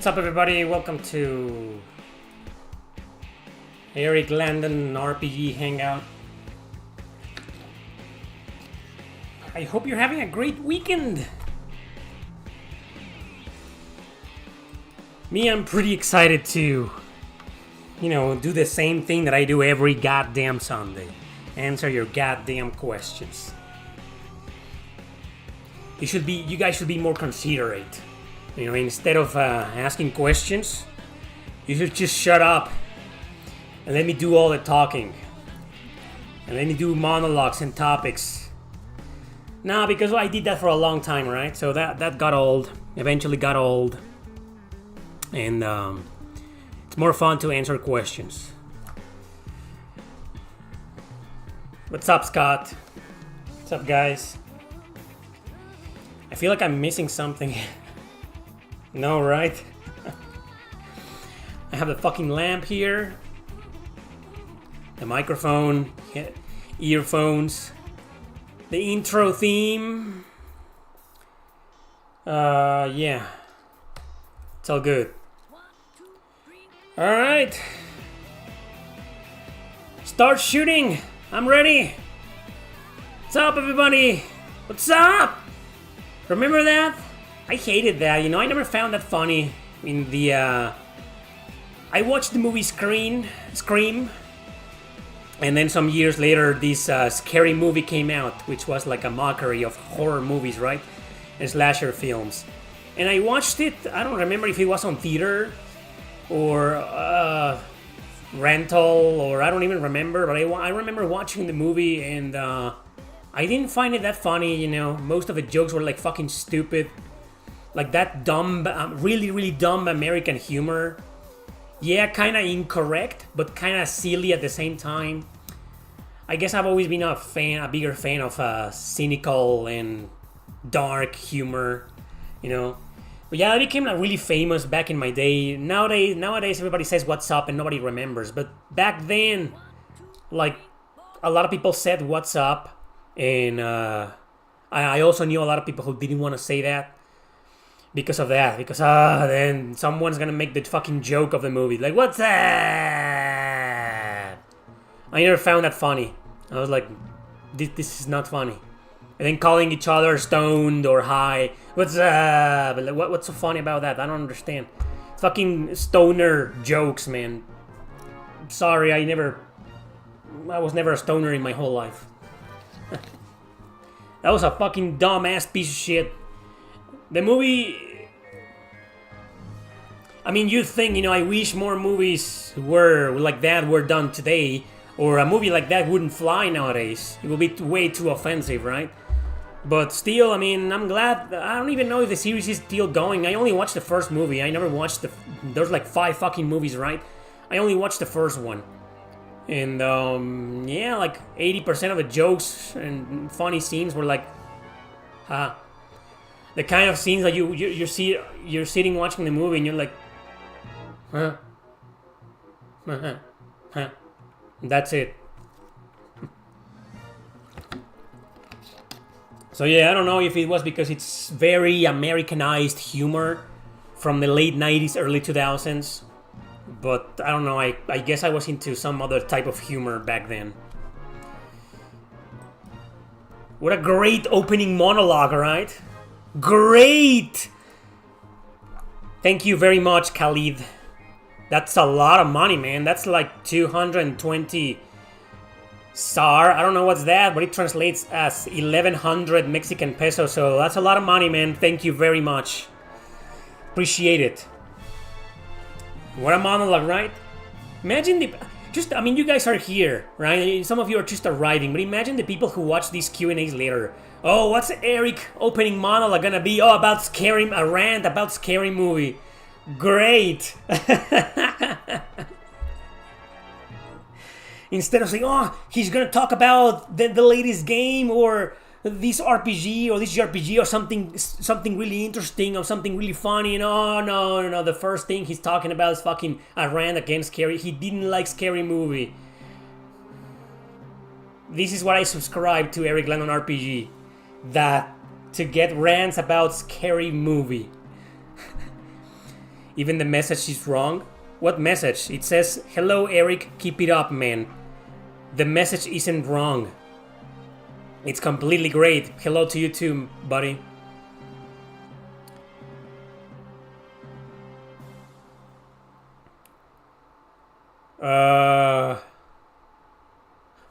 What's up, everybody? Welcome to Eric Landon RPG Hangout. I hope you're having a great weekend. Me, I'm pretty excited to, do the same thing that I do every goddamn Sunday. Answer your goddamn questions. You guys should be more considerate. Instead of asking questions, you should just shut up and let me do all the talking. And let me do monologues and topics. Nah, because I did that for a long time, right? So that got old. Eventually got old. And it's more fun to answer questions. What's up, Scott? What's up, guys? I feel like I'm missing something. No, right? I have the fucking lamp here. The microphone. Earphones. The intro theme. Yeah. It's all good. Alright. Start shooting. I'm ready. What's up, everybody? What's up? Remember that? I hated that, I never found that funny. I watched the movie Scream, and then some years later this Scary Movie came out, which was like a mockery of horror movies, right? And slasher films. And I watched it, I don't remember if it was on theater or rental, or I don't even remember, but I remember watching the movie and I didn't find it that funny, Most of the jokes were like fucking stupid. Like that dumb, really, really dumb American humor. Yeah, kind of incorrect, but kind of silly at the same time. I guess I've always been a bigger fan of cynical and dark humor, But yeah, it became really famous back in my day. Nowadays everybody says what's up and nobody remembers. But back then, like, a lot of people said what's up. And I also knew a lot of people who didn't want to say that. Because of that, then someone's gonna make the fucking joke of the movie. Like, what's that? I never found that funny. I was like, this is not funny. And then calling each other stoned or high. What's that? Like, what's so funny about that? I don't understand. Fucking stoner jokes, man. Sorry, I was never a stoner in my whole life. That was a fucking dumbass piece of shit. The movie, you'd think, I wish more movies were done today, or a movie like that wouldn't fly nowadays. It would be way too offensive, right? But still, I'm glad. I don't even know if the series is still going. I only watched the first movie. I never watched there's like 5 fucking movies, right? I only watched the first one. And, yeah, like 80% of the jokes and funny scenes were like, the kind of scenes that you're sitting watching the movie and you're like, huh? That's it. So yeah, I don't know if it was because it's very Americanized humor from the late 90s, early 2000s. But I don't know, I guess I was into some other type of humor back then. What a great opening monologue, right? Great! Thank you very much, Khalid. That's a lot of money, man. That's like 220 SAR. I don't know what's that, but it translates as 1,100 Mexican pesos. So that's a lot of money, man. Thank you very much. Appreciate it. What a monologue, right? Imagine you guys are here, right? Some of you are just arriving, but imagine the people who watch these Q&As later. Oh, what's Eric opening monologue gonna be? Oh, a rant about Scary Movie. Great! Instead of saying, oh, he's gonna talk about the latest game or this RPG or this JRPG or something really interesting or something really funny. No. The first thing he's talking about is fucking a rant against Scary. He didn't like Scary Movie. This is what I subscribe to Eric Landon RPG. That to get rants about Scary Movie. Even the message is wrong. What message? It says, "Hello, Eric. Keep it up, man." The message isn't wrong. It's completely great. Hello to you too, buddy.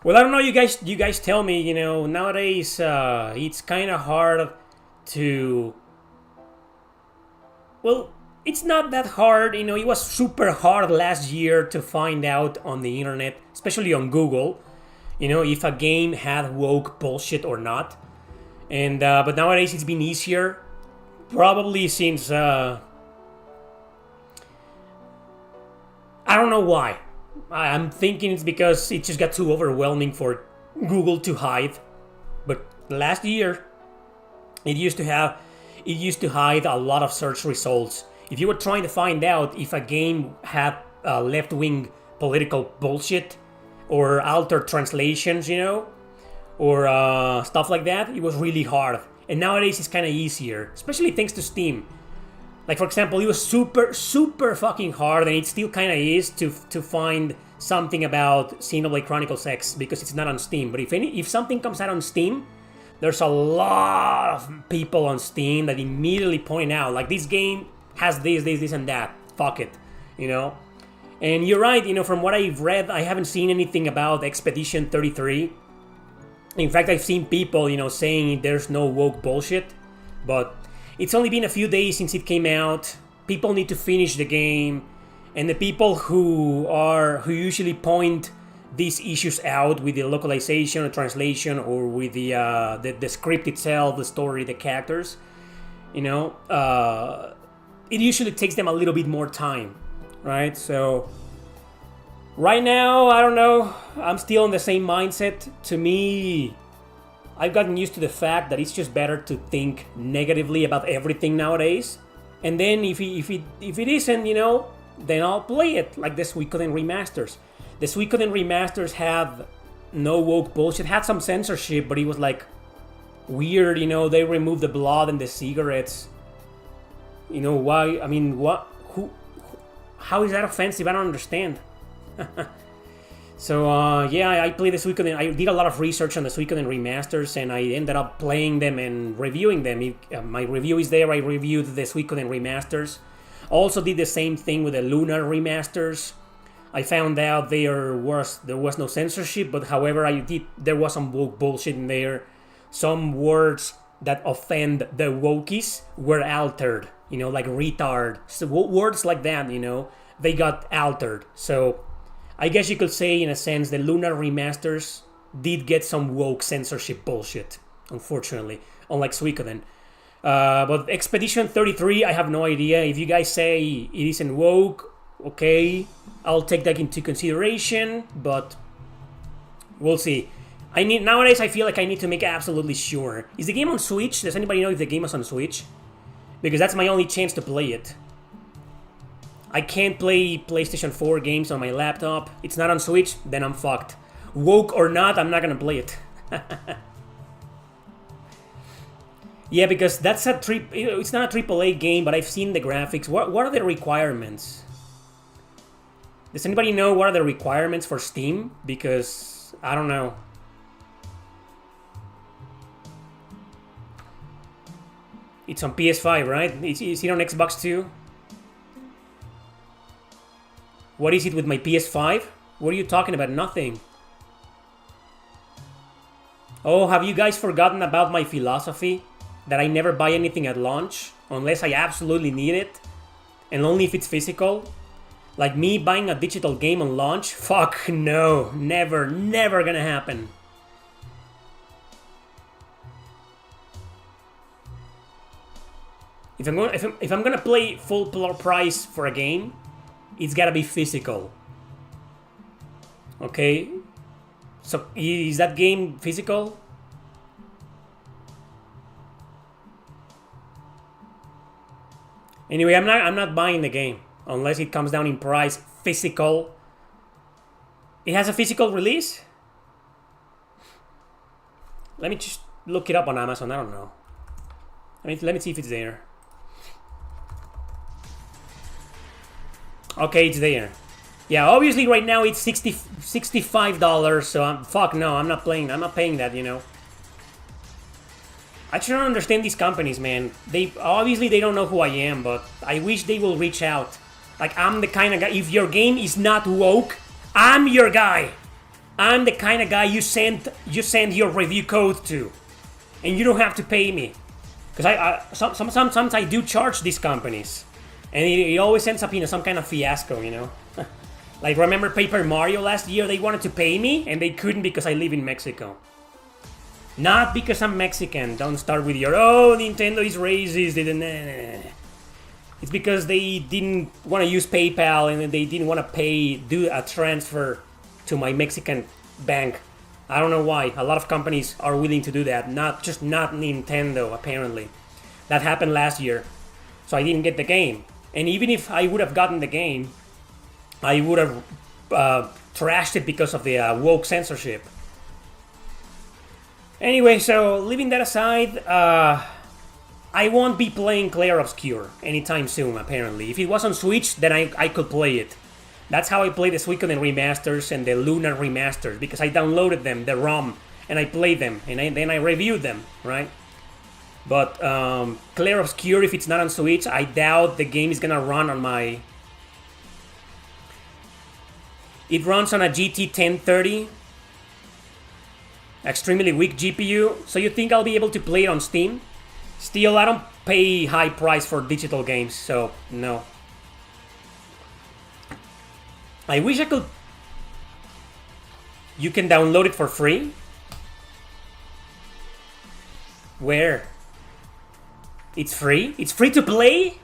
Well, I don't know. You guys tell me. You know, nowadays it's kind of hard to. Well, it's not that hard. You know, it was super hard last year to find out on the internet, especially on Google. You know, if a game had woke bullshit or not. And but nowadays it's been easier. Probably since I don't know why. I'm thinking it's because it just got too overwhelming for Google to hide. But last year, it used to hide a lot of search results. If you were trying to find out if a game had left-wing political bullshit or altered translations, you know, or stuff like that, it was really hard. And nowadays it's kind of easier, especially thanks to Steam. Like, for example, it was super fucking hard, and it still kind of is to find something about Xenoblade Chronicles X because it's not on Steam. But if something comes out on Steam, there's a lot of people on Steam that immediately point out, like, this game has this, and that. Fuck it, you know? And you're right, you know, from what I've read, I haven't seen anything about Expedition 33. In fact, I've seen people, you know, saying there's no woke bullshit, but it's only been a few days since it came out. People need to finish the game, and the people who usually point these issues out with the localization or translation or with the script itself, the story, the characters, you know, it usually takes them a little bit more time, right? So right now, I don't know. I'm still in the same mindset. To me, I've gotten used to the fact that it's just better to think negatively about everything nowadays. And then if it isn't, you know, then I'll play it, like the Suikoden remasters. The Suikoden remasters have no woke bullshit. Had some censorship, but it was like weird, you know. They removed the blood and the cigarettes. You know why? I mean, what? How is that offensive? I don't understand. So yeah, I played the Suikoden. I did a lot of research on the Suikoden remasters, and I ended up playing them and reviewing them. My review is there. I reviewed the Suikoden remasters. Also did the same thing with the Lunar remasters. I found out there was no censorship, but however, there was some woke bullshit in there. Some words that offend the wokies were altered. You know, like retard. So words like that, you know, they got altered. So I guess you could say, in a sense, the Lunar remasters did get some woke censorship bullshit, unfortunately, unlike Suikoden. But Expedition 33, I have no idea. If you guys say it isn't woke, okay, I'll take that into consideration, but we'll see. Nowadays, I feel like I need to make absolutely sure. Is the game on Switch? Does anybody know if the game is on Switch? Because that's my only chance to play it. I can't play PlayStation 4 games on my laptop. It's not on Switch, then I'm fucked. Woke or not, I'm not gonna play it. Yeah, because that's it's not a AAA game, but I've seen the graphics. What are the requirements? Does anybody know what are the requirements for Steam? Because I don't know. It's on PS5, right? Is it on Xbox too? What is it with my PS5? What are you talking about? Nothing. Oh, have you guys forgotten about my philosophy? That I never buy anything at launch unless I absolutely need it, and only if it's physical. Like me buying a digital game on launch? Fuck no. Never gonna happen. If I'm gonna play full price for a game, it's gotta be physical. Okay? So is that game physical? Anyway, I'm not buying the game unless it comes down in price physical. It has a physical release? Let me just look it up on Amazon. I don't know. Let me see if it's there. Okay, it's there. Yeah, obviously right now it's $65, so fuck no, I'm not playing. I'm not paying that, you know. I just don't understand these companies, man. They obviously they don't know who I am, but I wish they will reach out. Like I'm the kind of guy. If your game is not woke, I'm your guy. I'm the kind of guy you send your review code to, and you don't have to pay me, because sometimes I do charge these companies, and it always ends up some kind of fiasco, you know. Like remember Paper Mario last year? They wanted to pay me and they couldn't because I live in Mexico. Not because I'm Mexican. Don't start with your Nintendo is racist. It's because they didn't want to use PayPal and they didn't want to do a transfer to my Mexican bank. I don't know why. A lot of companies are willing to do that. Not Nintendo, apparently. That happened last year. So I didn't get the game. And even if I would have gotten the game, I would have trashed it because of the woke censorship. Anyway, so leaving that aside, I won't be playing Clair Obscur anytime soon, apparently. If it was on Switch, then I could play it. That's how I play the Suikoden remasters and the Lunar remasters, because I downloaded them, the ROM, and I played them, and then I reviewed them, right? But Clair Obscur, if it's not on Switch, I doubt the game is gonna run on my... It runs on a GT 1030, extremely weak GPU, so you think I'll be able to play it on Steam? Still, I don't pay high price for digital games, so no. I wish I could... You can download it for free? Where? It's free? It's free to play?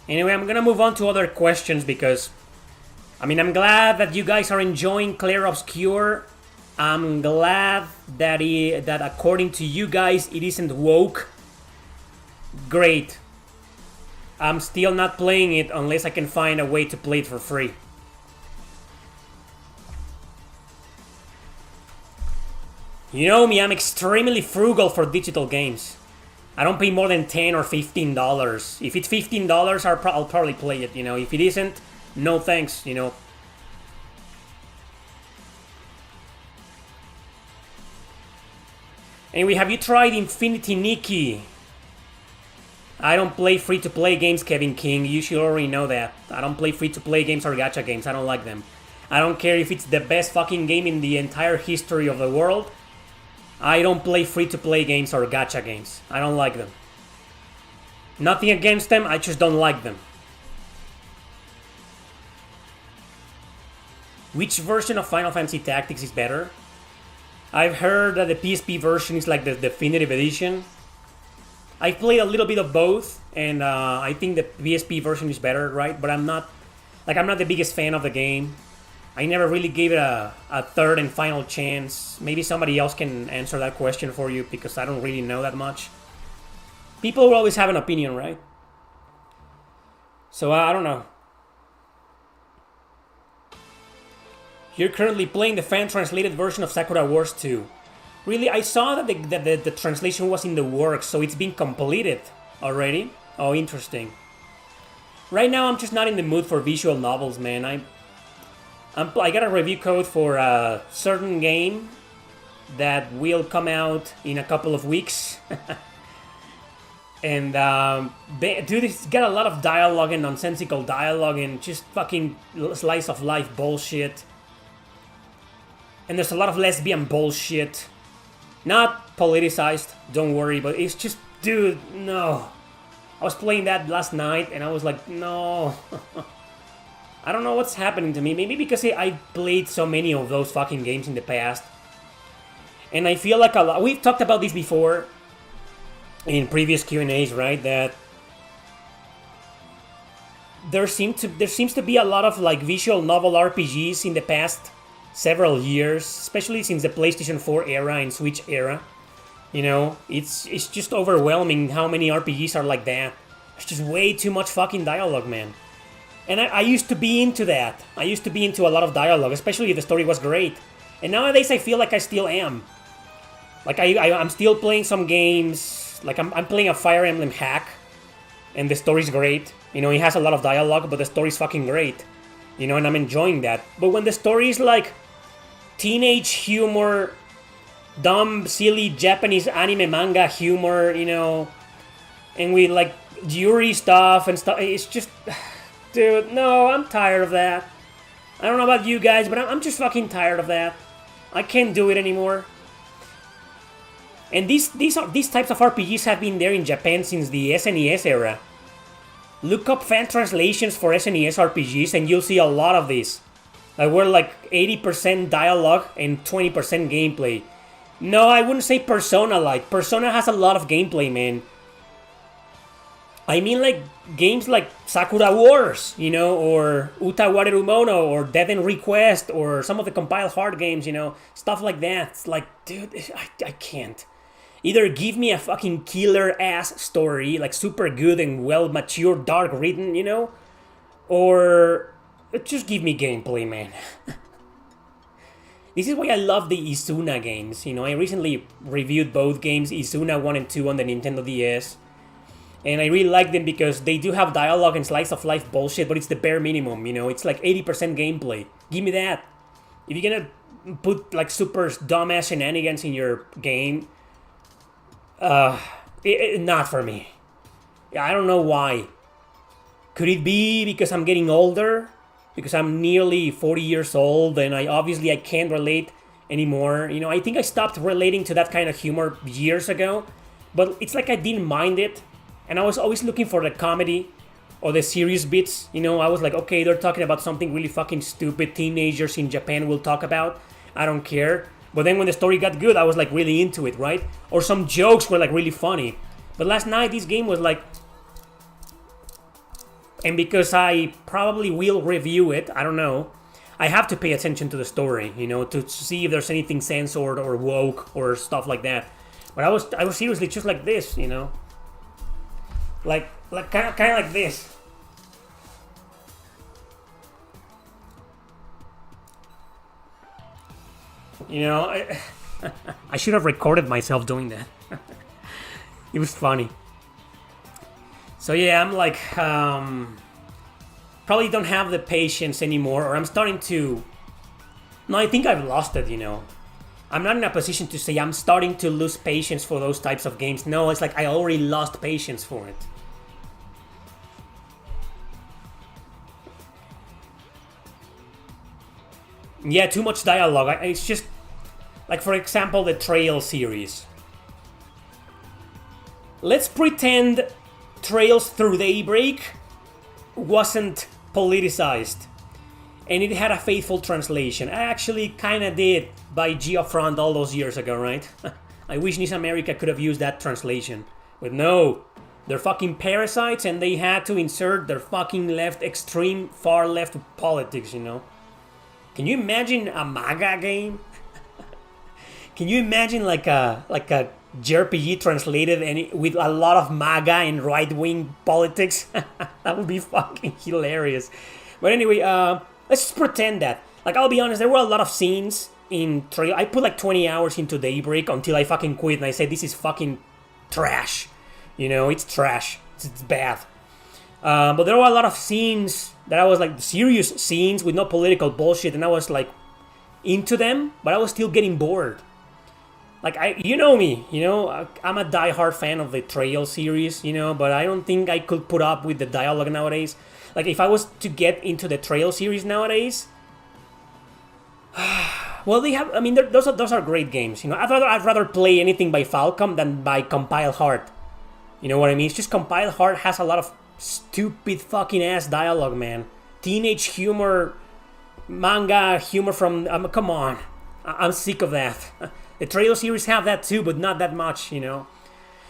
Anyway, I'm gonna move on to other questions because, I mean, I'm glad that you guys are enjoying Clair Obscur. I'm glad that that according to you guys, it isn't woke. Great. I'm still not playing it unless I can find a way to play it for free. You know me, I'm extremely frugal for digital games. I don't pay more than $10 or $15. If it's $15, I'll probably play it, you know. If it isn't, no thanks, you know. Anyway, have you tried Infinity Nikki? I don't play free-to-play games, Kevin King. You should already know that. I don't play free-to-play games or gacha games. I don't like them. I don't care if it's the best fucking game in the entire history of the world. I don't play free-to-play games or gacha games. I don't like them. Nothing against them, I just don't like them. Which version of Final Fantasy Tactics is better? I've heard that the PSP version is like the definitive edition. I've played a little bit of both, and I think the PSP version is better, right? But I'm not the biggest fan of the game. I never really gave it a third and final chance. Maybe somebody else can answer that question for you because I don't really know that much. People will always have an opinion, right? So I don't know. You're currently playing the fan-translated version of Sakura Wars 2. Really? I saw that the translation was in the works, so it's been completed already? Oh, interesting. Right now I'm just not in the mood for visual novels, man. I got a review code for a certain game that will come out in a couple of weeks. And, dude, it's got a lot of dialogue and nonsensical dialogue and just fucking slice of life bullshit. And there's a lot of lesbian bullshit. Not politicized, don't worry, but it's just, dude, no. I was playing that last night and I was like, no. I don't know what's happening to me. Maybe because I played so many of those fucking games in the past. And I feel like we've talked about this before in previous Q&As, right? That there seems to be a lot of like visual novel RPGs in the past several years, especially since the PlayStation 4 era and Switch era. You know, it's just overwhelming how many RPGs are like that. It's just way too much fucking dialogue, man. And I used to be into that. I used to be into a lot of dialogue, especially if the story was great. And nowadays I feel like I still am. Like I'm still playing some games. Like I'm playing a Fire Emblem hack, and the story's great. You know, it has a lot of dialogue, but the story's fucking great. You know, and I'm enjoying that. But when the story is like teenage humor, dumb, silly Japanese anime manga humor, you know, and we like Yuri stuff and stuff, it's just, dude, no, I'm tired of that. I don't know about you guys, but I'm just fucking tired of that. I can't do it anymore. And these types of RPGs have been there in Japan since the SNES era. Look up fan translations for SNES RPGs and you'll see a lot of these. Like we're like 80% dialogue and 20% gameplay. No, I wouldn't say Persona-like. Persona has a lot of gameplay, man. I mean like games like Sakura Wars, you know, or Uta Wareru Mono, or Dead End Request, or some of the compiled hard games, you know, stuff like that. It's like, dude, I can't. Either give me a fucking killer-ass story, like super good and well-mature, dark-written, you know? Or just give me gameplay, man. This is why I love the Izuna games, you know? I recently reviewed both games, Izuna 1 and 2 on the Nintendo DS. And I really like them because they do have dialogue and slice-of-life bullshit, but it's the bare minimum, you know? It's like 80% gameplay. Give me that. If you're gonna put like super dumbass shenanigans in your game, not for me. I don't know why. Could it be because I'm getting older? Because I'm nearly 40 years old and I can't relate anymore. You know, I think I stopped relating to that kind of humor years ago. But it's like I didn't mind it. And I was always looking for the comedy or the serious bits. You know, I was like, okay, they're talking about something really fucking stupid teenagers in Japan will talk about. I don't care. But then when the story got good, I was like really into it, right? Or some jokes were like really funny. But last night, this game was like... And because I probably will review it, I don't know, I have to pay attention to the story, you know, to see if there's anything censored or woke or stuff like that. But I was seriously just like this, you know? Like kind of like this. You know, I should have recorded myself doing that. It was funny. So yeah, I'm like, probably don't have the patience anymore, or I'm starting to... No, I think I've lost it, you know. I'm not in a position to say I'm starting to lose patience for those types of games. No, it's like I already lost patience for it. Yeah, too much dialogue. It's just... Like, for example, the Trail series. Let's pretend Trails Through Daybreak wasn't politicized. And it had a faithful translation. I actually kinda did by Geofront all those years ago, right? I wish NIS America could have used that translation. But no, they're fucking parasites and they had to insert their fucking left, extreme far left politics, you know? Can you imagine a MAGA game? Can you imagine like a JRPG translated and with a lot of MAGA and right-wing politics? That would be fucking hilarious. But anyway, let's just pretend that. Like, I'll be honest, there were a lot of scenes in Trail. I put like 20 hours into Daybreak until I fucking quit and I said, this is fucking trash. You know, it's trash. It's bad. But there were a lot of scenes that I was like serious scenes with no political bullshit, and I was like into them, but I was still getting bored. Like, you know me, you know, I'm a diehard fan of the Trail series, you know, but I don't think I could put up with the dialogue nowadays. Like, if I was to get into the Trail series nowadays, well, they have, I mean, those are great games, you know. I'd rather play anything by Falcom than by Compile Heart. You know what I mean? It's just Compile Heart has a lot of stupid fucking ass dialogue, man. Teenage humor, manga humor from, come on. I'm sick of that. The Trail series have that too, but not that much, you know.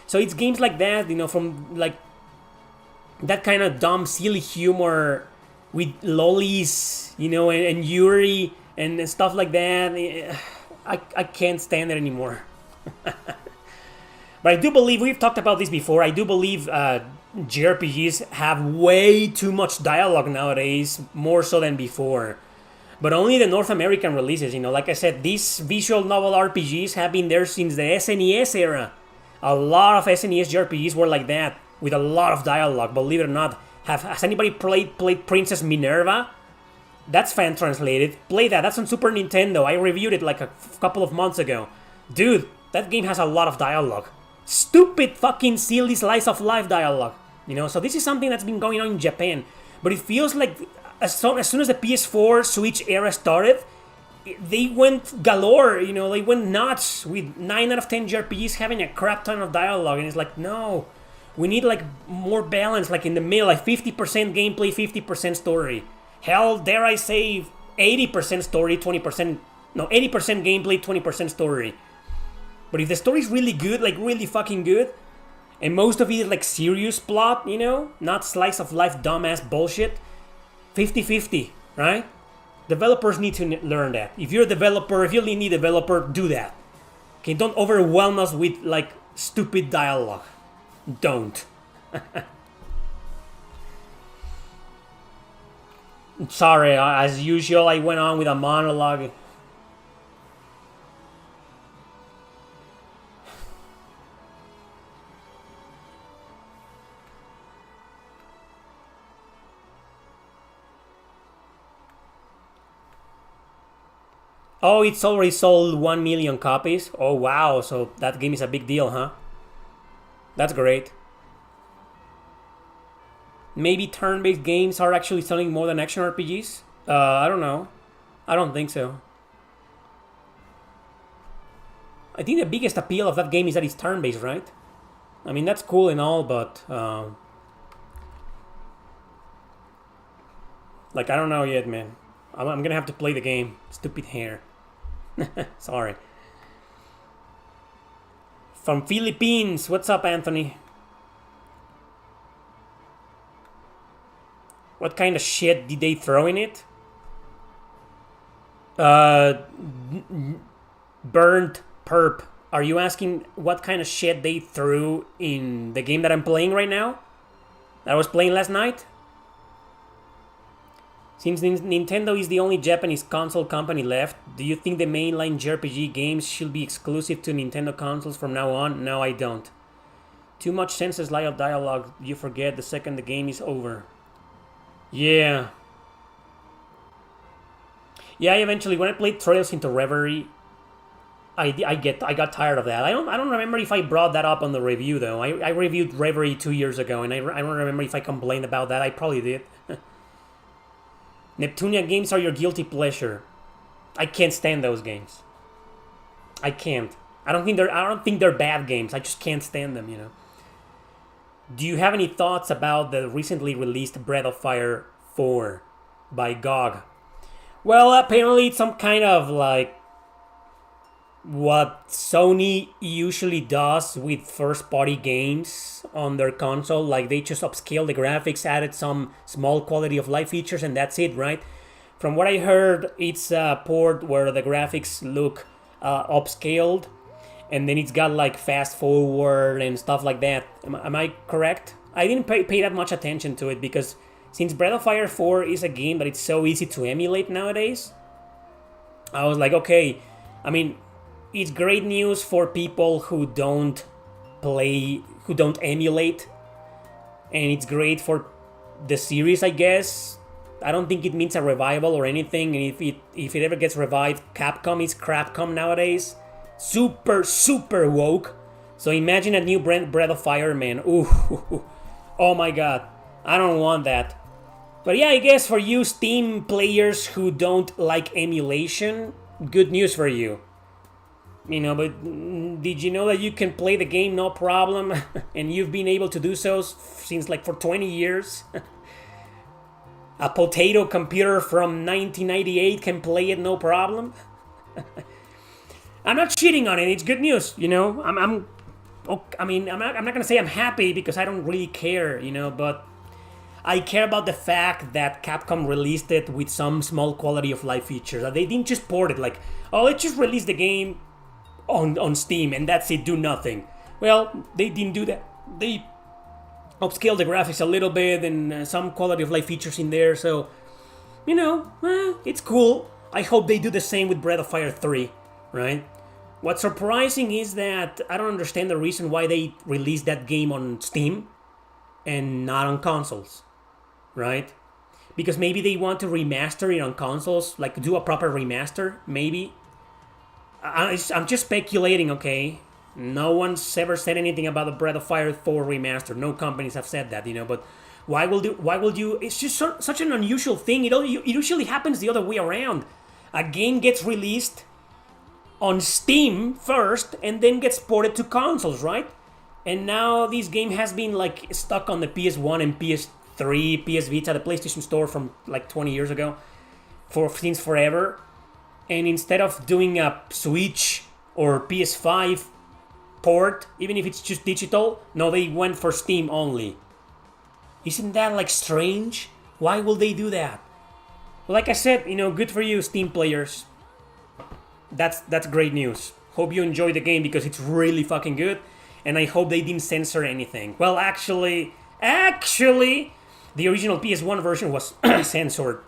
So it's games like that, you know, from like that kind of dumb, silly humor with lollies, you know, and Yuri and stuff like that. I can't stand it anymore. But I do believe, we've talked about this before, I do believe JRPGs have way too much dialogue nowadays, more so than before. But only the North American releases, like I said, these visual novel RPGs have been there since the SNES era. A lot of SNES JRPGs were like that, with a lot of dialogue, believe it or not. Has anybody played Princess Minerva? That's fan translated. Play that. That's on Super Nintendo. I reviewed it like a couple of months ago. Dude, that game has a lot of dialogue. Stupid fucking silly slice of life dialogue. So this is something that's been going on in Japan. But it feels like as soon as the PS4 Switch era started, they went galore, they went nuts with 9 out of 10 JRPGs having a crap ton of dialogue. And it's like, no, we need like more balance, like in the middle, like 50% gameplay, 50% story. Hell, dare I say 80% story, 80% gameplay, 20% story. But if the story's really good, like really fucking good, and most of it is like serious plot, not slice of life dumbass bullshit, 50-50, right? Developers need to learn that. If you're a developer, if you need a developer, do that. Okay, don't overwhelm us with like stupid dialogue. Don't. Sorry, as usual, I went on with a monologue. Oh, it's already sold 1 million copies? Oh, wow, so that game is a big deal, huh? That's great. Maybe turn-based games are actually selling more than action RPGs? I don't know. I don't think so. I think the biggest appeal of that game is that it's turn-based, right? I mean, that's cool and all, but... like, I don't know yet, man. I'm gonna have to play the game. Stupid hair. Sorry. From Philippines. What's up, Anthony? What kind of shit did they throw in it? Burnt perp. Are you asking what kind of shit they threw in the game that I'm playing right now? That I was playing last night? Since Nintendo is the only Japanese console company left, do you think the mainline JRPG games should be exclusive to Nintendo consoles from now on? No, I don't. Too much senseless dialogue, you forget the second the game is over. Yeah. Yeah, eventually, when I played Trails into Reverie, I got tired of that. I don't remember if I brought that up on the review, though. I reviewed Reverie 2 years ago, and I don't remember if I complained about that. I probably did. Neptunia games are your guilty pleasure. I can't stand those games. I can't. I don't think they're bad games. I just can't stand them, Do you have any thoughts about the recently released Breath of Fire 4 by GOG? Well, apparently it's some kind of like what Sony usually does with first-party games on their console. Like they just upscale the graphics, added some small quality of life features, and that's it, right? From what I heard, it's a port where the graphics look upscaled, and then it's got like fast forward and stuff like that. Am I correct? I didn't pay that much attention to it because since Breath of Fire 4 is a game that it's so easy to emulate nowadays, I was like, okay, I mean, it's great news for people who don't emulate, and it's great for the series, I guess. I don't think it means a revival or anything, and if it ever gets revived, Capcom is Crapcom nowadays. Super woke. So imagine a new Breath of Fire, man. Ooh, oh my god, I don't want that. But yeah, I guess for you Steam players who don't like emulation, good news for you. But did you know that you can play the game no problem? And you've been able to do so since like for 20 years? A potato computer from 1998 can play it no problem? I'm not cheating on it. It's good news, I'm not gonna say I'm happy because I don't really care, but I care about the fact that Capcom released it with some small quality of life features. That they didn't just port it like, oh, let's just release the game on Steam and that's it, do nothing. Well, they didn't do that. They upscaled the graphics a little bit and some quality of life features in there. So, it's cool. I hope they do the same with Breath of Fire 3, right? What's surprising is that I don't understand the reason why they released that game on Steam and not on consoles, right? Because maybe they want to remaster it on consoles, like do a proper remaster, maybe. I'm just speculating, okay? No one's ever said anything about the Breath of Fire 4 remaster. No companies have said that, but why will you? It's just such an unusual thing. It usually happens the other way around. A game gets released on Steam first and then gets ported to consoles, right? And now this game has been like stuck on the PS1 and PS3, PS Vita, the PlayStation Store from like 20 years ago, since forever. And instead of doing a Switch or PS5 port, even if it's just digital, no, they went for Steam only. Isn't that like strange? Why will they do that? Well, like I said, good for you, Steam players. That's great news. Hope you enjoy the game because it's really fucking good. And I hope they didn't censor anything. Well, actually, the original PS1 version was censored.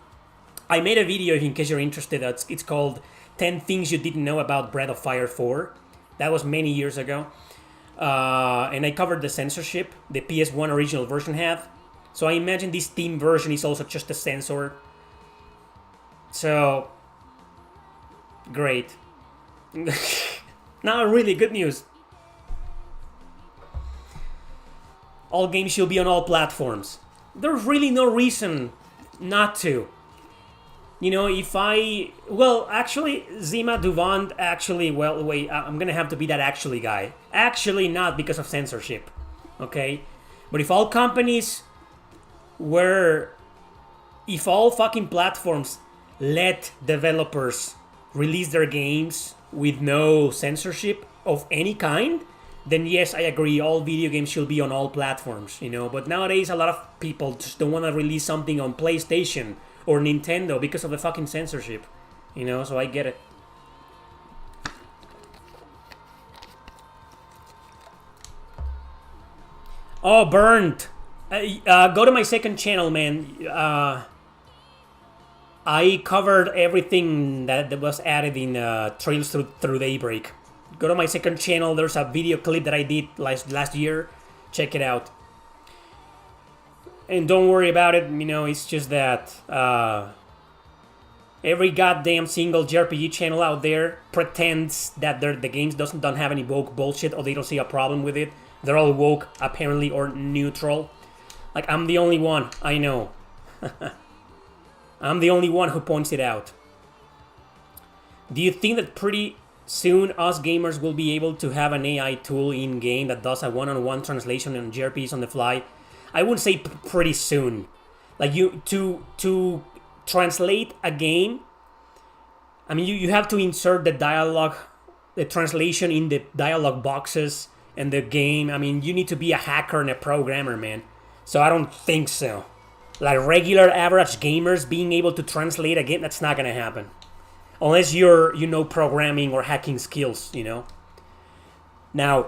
I made a video in case you're interested. It's called 10 Things You Didn't Know About Breath of Fire 4. That was many years ago. And I covered the censorship the PS1 original version had. So I imagine this Steam version is also just a censor. So, great. Now really good news. All games should be on all platforms. There's really no reason not to. Actually, Zima Duvand wait, I'm gonna have to be that actually guy. Actually not because of censorship, okay? But if all fucking platforms let developers release their games with no censorship of any kind, then yes, I agree, all video games should be on all platforms, But nowadays, a lot of people just don't want to release something on PlayStation or Nintendo because of the fucking censorship, so I get it. Oh, Burned! Go to my second channel, man. I covered everything that was added in Trails Through Daybreak. Go to my second channel, there's a video clip that I did last year. Check it out. And don't worry about it, it's just that every goddamn single JRPG channel out there pretends that the games don't have any woke bullshit or they don't see a problem with it. They're all woke, apparently, or neutral. Like, I'm the only one, I know. I'm the only one who points it out. Do you think that pretty soon us gamers will be able to have an AI tool in-game that does a one-on-one translation on JRPGs on the fly? I wouldn't say pretty soon. Like, to translate a game, I mean, you have to insert the dialogue, the translation in the dialogue boxes and the game. I mean, you need to be a hacker and a programmer, man. So I don't think so. Like regular average gamers being able to translate a game, that's not gonna happen. Unless you're, programming or hacking skills, Now,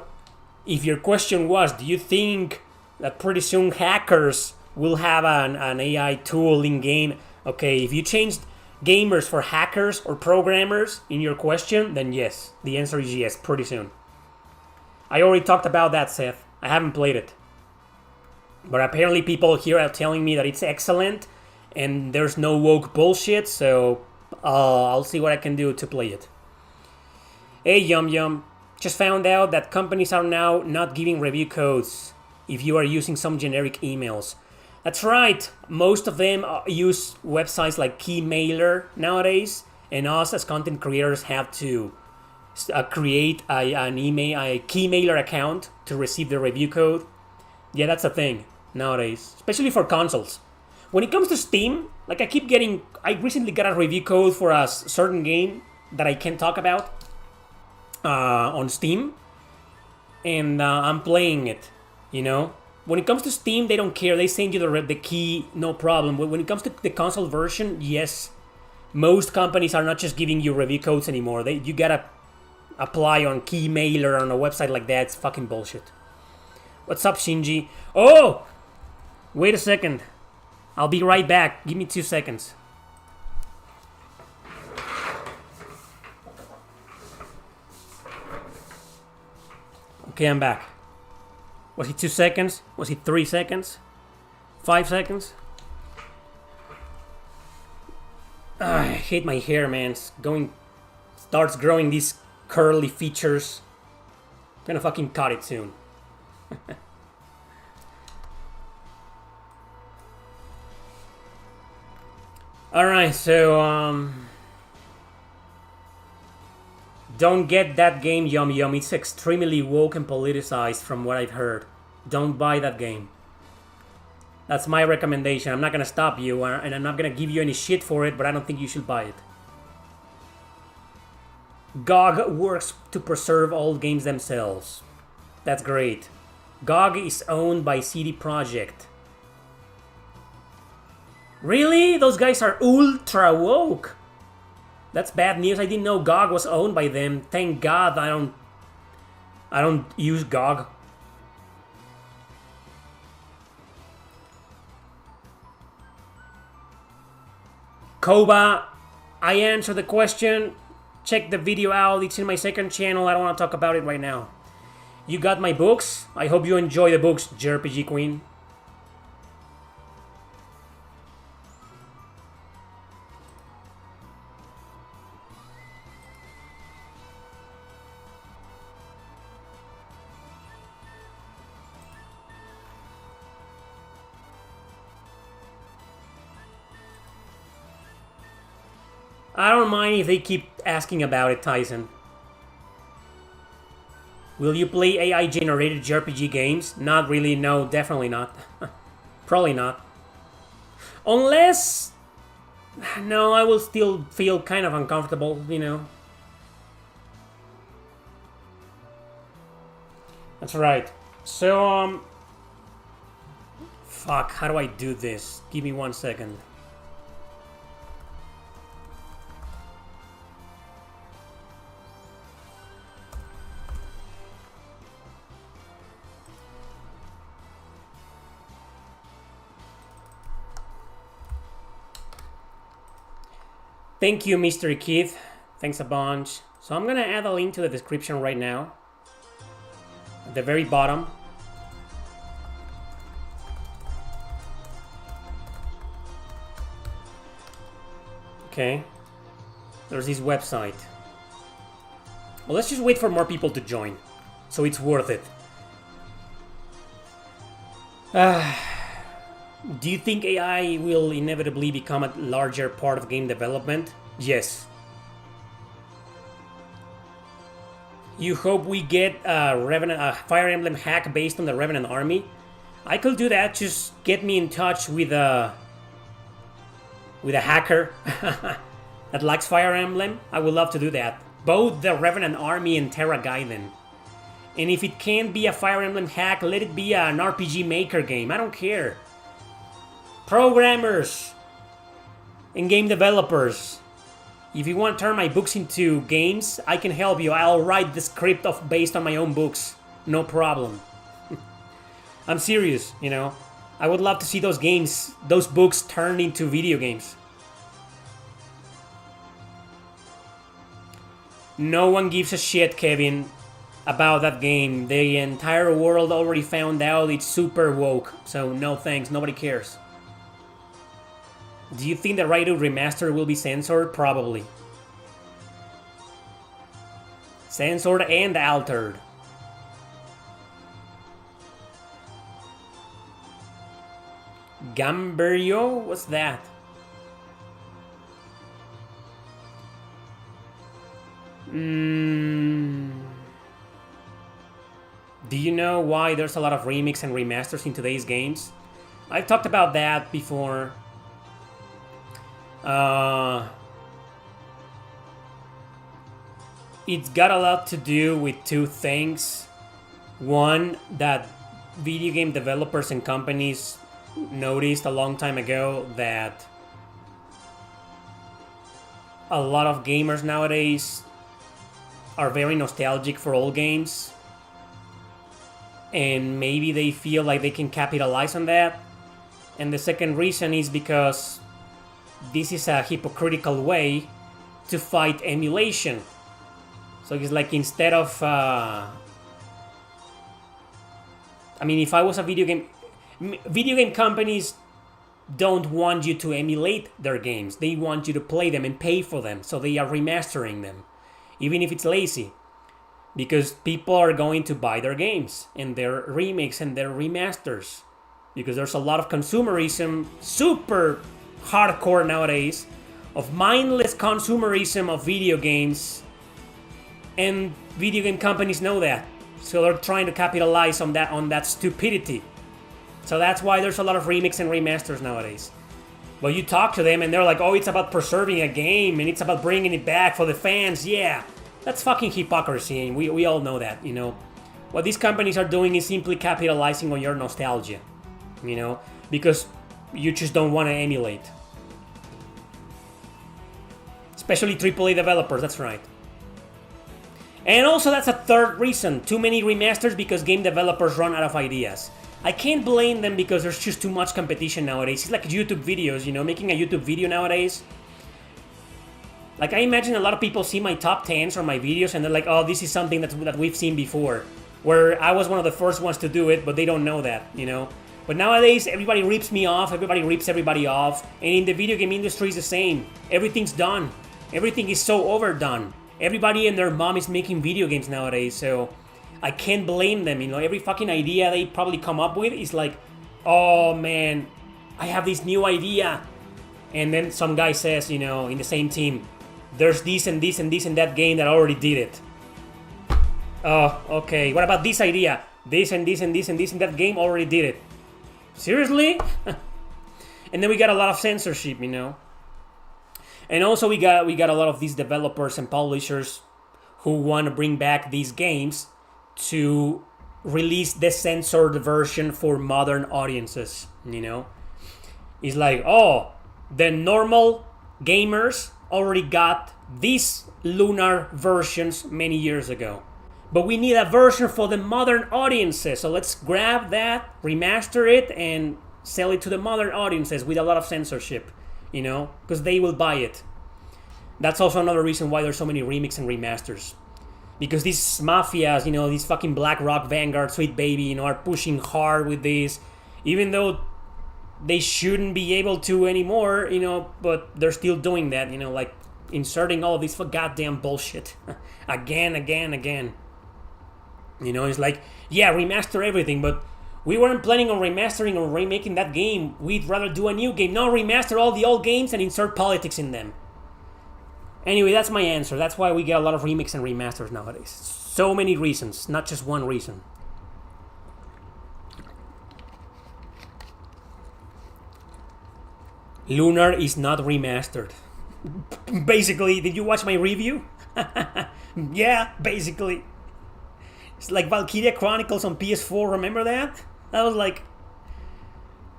if your question was, do you think that pretty soon hackers will have an AI tool in game? Okay, if you changed gamers for hackers or programmers in your question, then yes. The answer is yes, pretty soon. I already talked about that, Seth. I haven't played it. But apparently people here are telling me that it's excellent and there's no woke bullshit, so I'll see what I can do to play it. Hey, Yum Yum. Just found out that companies are now not giving review codes if you are using some generic emails. That's right. Most of them use websites like Keymailer nowadays, and us as content creators have to create a Keymailer account to receive the review code. Yeah, that's a thing nowadays, especially for consoles. When it comes to Steam, like I recently got a review code for a certain game that I can't talk about on Steam, and I'm playing it, When it comes to Steam, they don't care. They send you the key, no problem. When it comes to the console version, yes, most companies are not just giving you review codes anymore. You gotta apply on Keymailer or on a website like that. It's fucking bullshit. What's up, Shinji? Oh! Wait a second. I'll be right back. Give me 2 seconds. Okay, I'm back. Was it 2 seconds? Was it 3 seconds? 5 seconds? I hate my hair, man. Starts growing these curly features. I'm gonna fucking cut it soon. Alright, so, don't get that game, Yum Yum. It's extremely woke and politicized from what I've heard. Don't buy that game. That's my recommendation. I'm not gonna stop you, and I'm not gonna give you any shit for it, but I don't think you should buy it. GOG works to preserve old games themselves. That's great. GOG is owned by CD Projekt. Really? Those guys are ultra woke. That's bad news. I didn't know GOG was owned by them. Thank God I don't use GOG. Koba, I answered the question. Check the video out. It's in my second channel. I don't want to talk about it right now. You got my books? I hope you enjoy the books, JRPG Queen. I don't mind if they keep asking about it, Tyson. Will you play AI-generated JRPG games? Not really, no, definitely not. Probably not. Unless... No, I will still feel kind of uncomfortable, you know. That's right. So, Fuck, how do I do this? Give me 1 second. Thank you, Mr. Keith. Thanks a bunch. So I'm gonna add a link to the description right now. At the very bottom. Okay. There's this website. Well, let's just wait for more people to join. So it's worth it. Do you think AI will inevitably become a larger part of game development? Yes. You hope we get a Fire Emblem hack based on the Revenant army? I could do that. Just get me in touch with a hacker that likes Fire Emblem. I would love to do that. Both the Revenant army and Terra Gaiden. And if it can't be a Fire Emblem hack, let it be an RPG Maker game. I don't care. Programmers and game developers, if you want to turn my books into games, I can help you. I'll write the script based on my own books. No problem. I'm serious, you know. I would love to see those games, those books turned into video games. No one gives a shit, Kevin, about that game. The entire world already found out it's super woke. So no thanks, nobody cares. Do you think the Raidou Remaster will be censored? Probably. Censored and altered. Gamberio? What's that? Do you know why there's a lot of remix and remasters in today's games? I've talked about that before. It's got a lot to do with two things. One, that video game developers and companies noticed a long time ago that a lot of gamers nowadays are very nostalgic for old games, and maybe they feel like they can capitalize on that. And the second reason is because this is a hypocritical way to fight emulation. So it's like, instead of if I was a video game companies don't want you to emulate their games. They want you to play them and pay for them. So they are remastering them, even if it's lazy, because people are going to buy their games and their remakes and their remasters, because there's a lot of consumerism, super hardcore nowadays, of mindless consumerism of video games, and video game companies know that, so they're trying to capitalize on that stupidity. So that's why there's a lot of remakes and remasters nowadays. But you talk to them and they're like, oh, it's about preserving a game and it's about bringing it back for the fans. Yeah, that's fucking hypocrisy, and we all know that, you know. What these companies are doing is simply capitalizing on your nostalgia, you know, because you just don't want to emulate. Especially AAA developers, that's right. And also, that's a third reason. Too many remasters because game developers run out of ideas. I can't blame them because there's just too much competition nowadays. It's like YouTube videos, you know, making a YouTube video nowadays. Like, I imagine a lot of people see my top 10s or my videos and they're like, oh, this is something that we've seen before. Where I was one of the first ones to do it, but they don't know that, you know. But nowadays, everybody rips me off, everybody rips everybody off. And in the video game industry, it's the same. Everything's done. Everything is so overdone. Everybody and their mom is making video games nowadays, so I can't blame them, you know. Every fucking idea they probably come up with is like, oh man, I have this new idea. And then some guy says, you know, in the same team, there's this and this and this and that game that already did it. Oh, okay, what about this idea? This and this and this and this and that game already did it. Seriously? And then we got a lot of censorship, you know. And also we got a lot of these developers and publishers who want to bring back these games to release the censored version for modern audiences, you know. It's like, oh, the normal gamers already got these lunar versions many years ago, but we need a version for the modern audiences, so let's grab that, remaster it, and sell it to the modern audiences with a lot of censorship, you know, because they will buy it. That's also another reason why there's so many remakes and remasters. Because these mafias, you know, these fucking BlackRock, Vanguard, Sweet Baby, you know, are pushing hard with this, even though they shouldn't be able to anymore, you know, but they're still doing that, you know, like inserting all of this goddamn bullshit again. You know, it's like, yeah, remaster everything, but we weren't planning on remastering or remaking that game. We'd rather do a new game. No, remaster all the old games and insert politics in them. Anyway, that's my answer. That's why we get a lot of remakes and remasters nowadays. So many reasons, not just one reason. Lunar is not remastered. Basically, did you watch my review? Yeah, basically. It's like Valkyria Chronicles on PS4, remember that? I was like,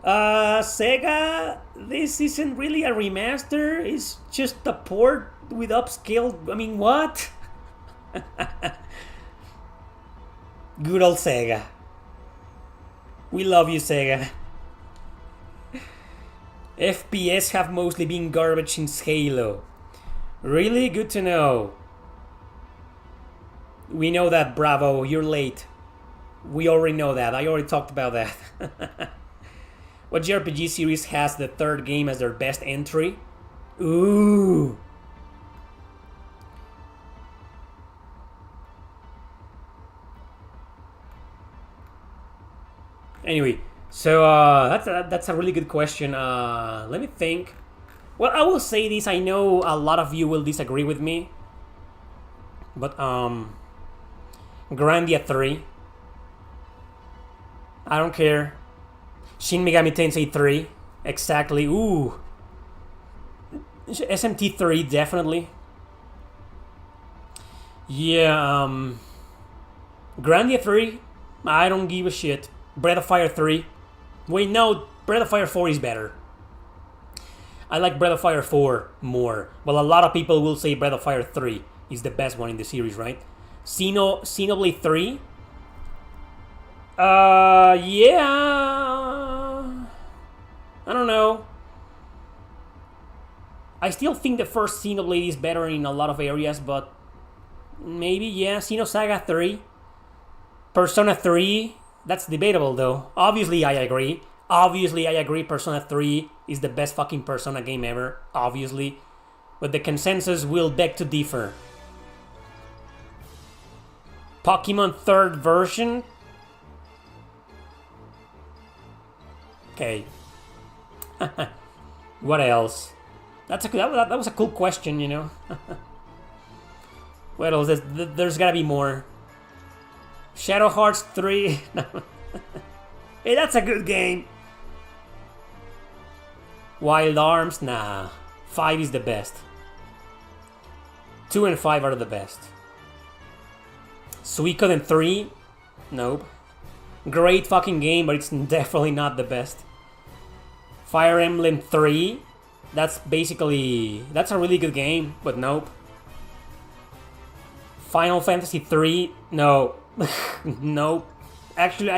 Sega, this isn't really a remaster, it's just a port with upscale, I mean, what? Good old Sega. We love you, Sega. FPS have mostly been garbage since Halo. Really? Good to know. We know that, Bravo, you're late. We already know that, I already talked about that. What JRPG series has the third game as their best entry? Ooh. Anyway, so that's a really good question. Let me think. Well, I will say this. I know a lot of you will disagree with me, but Grandia 3. I don't care. Shin Megami Tensei 3. Exactly. Ooh. SMT 3, definitely. Yeah, Grandia 3. I don't give a shit. Breath of Fire 3. Wait, no. Breath of Fire 4 is better. I like Breath of Fire 4 more. Well, a lot of people will say Breath of Fire 3. is the best one in the series, right? Xenoblade 3. Yeah. I don't know. I still think the first Xenoblade is better in a lot of areas, but maybe, yeah, Xenosaga 3. Persona 3, that's debatable though. Obviously, I agree. Persona 3 is the best fucking Persona game ever. Obviously. But the consensus will beg to differ. Pokemon third version? Okay. What else? That was a cool question, you know? What else? There's gotta be more. Shadow Hearts 3. Hey, that's a good game. Wild Arms? Nah. 5 is the best. 2 and 5 are the best. Suikoden 3? Nope. Great fucking game, but it's definitely not the best. Fire Emblem 3? That's a really good game, but nope. Final Fantasy 3? No. Nope. Actually,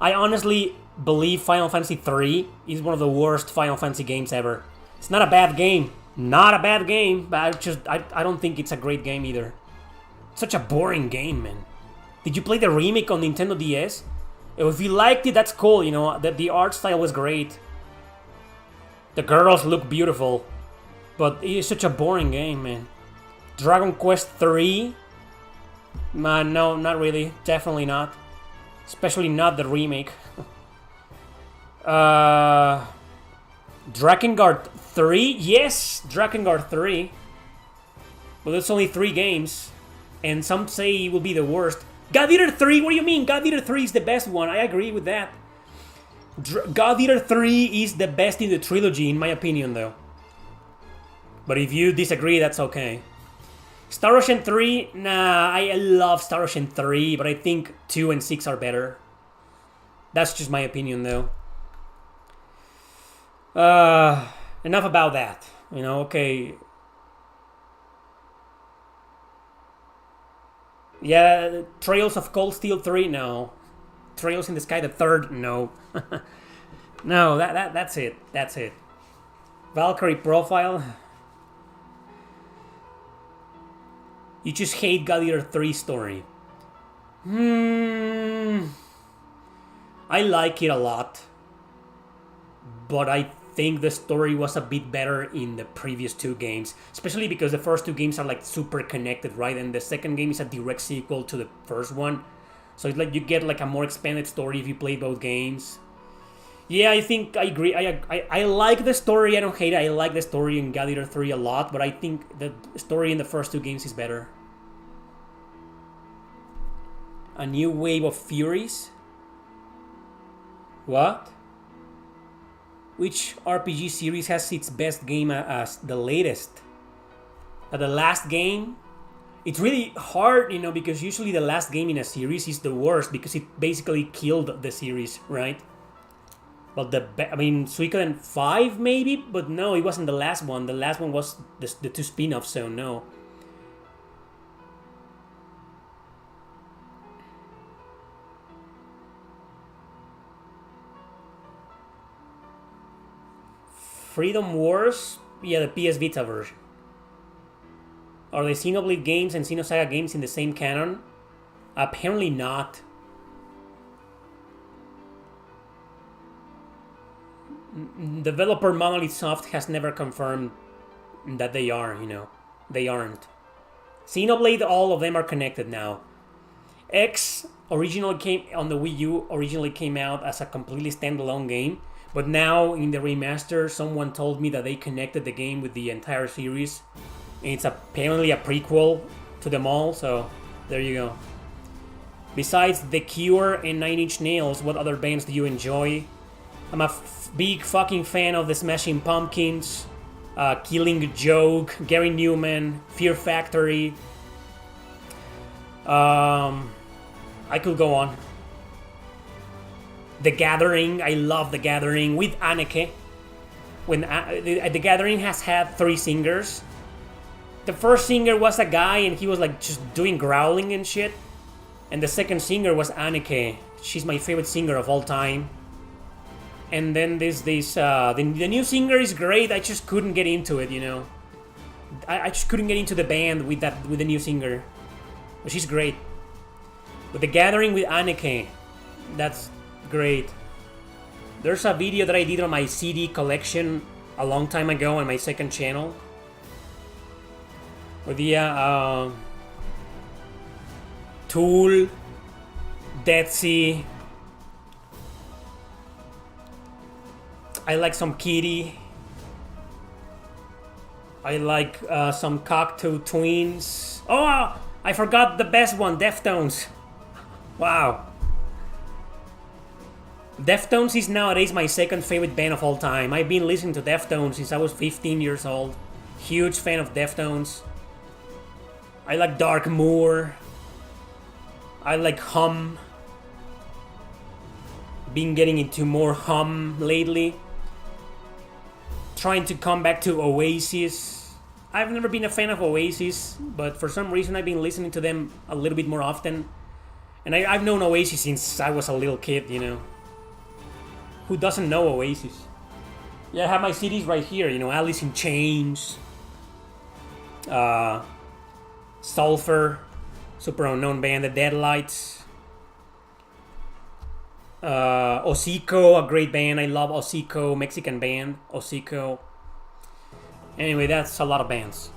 I honestly believe Final Fantasy 3 is one of the worst Final Fantasy games ever. It's not a bad game. But I don't think it's a great game either. Such a boring game, man. Did you play the remake on Nintendo DS? If you liked it, that's cool, you know. The art style was great. The girls look beautiful. But it's such a boring game, man. Dragon Quest 3? Man, no, not really. Definitely not. Especially not the remake. Drakengard 3? Yes, Drakengard 3. But it's only 3 games. And some say it will be the worst. God Eater 3? What do you mean? God Eater 3 is the best one. I agree with that. God Eater 3 is the best in the trilogy, in my opinion, though. But if you disagree, that's okay. Star Ocean 3? Nah, I love Star Ocean 3, but I think 2 and 6 are better. That's just my opinion, though. Enough about that. You know, okay. Yeah, Trails of Cold Steel 3? No. Trails in the Sky the third? No. No, that's it. That's it. Valkyrie Profile? You just hate God Eater 3 story. I like it a lot. But I think the story was a bit better in the previous 2 games. Especially because the first 2 games are like super connected, right? And the second game is a direct sequel to the first one. So it's like you get like a more expanded story if you play both games. Yeah, I think I agree. I like the story. I don't hate it. I like the story in God Eater 3 a lot. But I think the story in the first 2 games is better. A new wave of Furies? What? Which RPG series has its best game as the latest? The last game? It's really hard, you know, because usually the last game in a series is the worst because it basically killed the series, right? Well, Suikoden 5 maybe? But no, it wasn't the last one. The last one was the 2 spin-offs, so no. Freedom Wars? Yeah, the PS Vita version. Are the Xenoblade games and Xenosaga games in the same canon? Apparently not. Developer Monolith Soft has never confirmed that they are, you know. They aren't. Xenoblade, all of them are connected now. X originally came on the Wii U, originally came out as a completely standalone game. But now, in the remaster, someone told me that they connected the game with the entire series. And it's apparently a prequel to them all, so there you go. Besides The Cure and Nine Inch Nails, what other bands do you enjoy? I'm a big fucking fan of the Smashing Pumpkins, Killing Joke, Gary Newman, Fear Factory. I could go on. The Gathering, I love The Gathering with Anneke. When The Gathering has had 3 singers. the first singer was a guy and he was like just doing growling and shit. And the second singer was Anneke. She's my favorite singer of all time. And then the new singer is great. I just couldn't get into it, you know. I just couldn't get into the band with the new singer. But she's great. But the Gathering with Anneke, that's great. There's a video that I did on my CD collection a long time ago on my second channel. With Tool, Dead Sea. I like some Kitty. I like some Cocteau Twins. Oh, I forgot the best one, Deftones. Wow. Deftones is nowadays my second favorite band of all time. I've been listening to Deftones since I was 15 years old. Huge fan of Deftones. I like Dark Moor. I like Hum. Been getting into more Hum lately. Trying to come back to Oasis. I've never been a fan of Oasis, but for some reason I've been listening to them a little bit more often. And I've known Oasis since I was a little kid, you know. Who doesn't know Oasis? Yeah, I have my CDs right here, you know, Alice in Chains, Sulfur, super unknown band, The Deadlights, Hocico, a great band. I love Hocico, Mexican band, Hocico. Anyway, that's a lot of bands.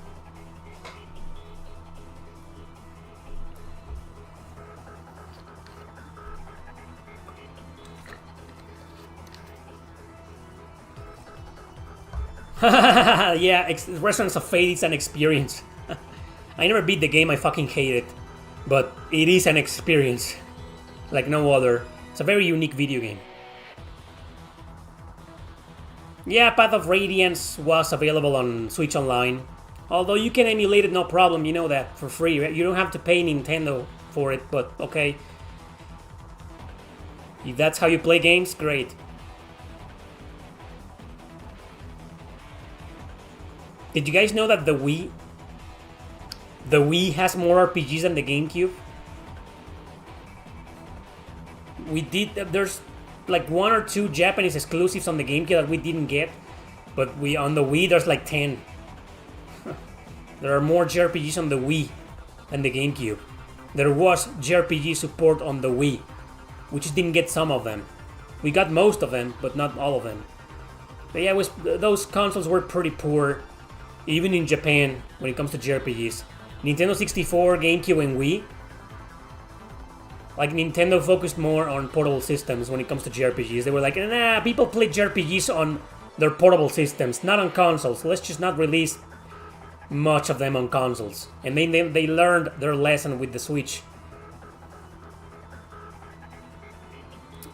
Yeah, Resonance of Fate is an experience. I never beat the game, I fucking hate it. But it is an experience. Like no other. It's a very unique video game. Yeah, Path of Radiance was available on Switch Online. Although you can emulate it no problem, you know that, for free. You don't have to pay Nintendo for it, but okay. If that's how you play games, great. Did you guys know that the Wii has more RPGs than the GameCube? There's like 1 or 2 Japanese exclusives on the GameCube that we didn't get, but on the Wii there's like 10. There are more JRPGs on the Wii than the GameCube. There was JRPG support on the Wii. We just didn't get some of them. We got most of them, but not all of them. But yeah, those consoles were pretty poor, even in Japan, when it comes to JRPGs. Nintendo 64, GameCube, and Wii. Like, Nintendo focused more on portable systems when it comes to JRPGs. They were like, nah, people play JRPGs on their portable systems, not on consoles. Let's just not release much of them on consoles. And they learned their lesson with the Switch.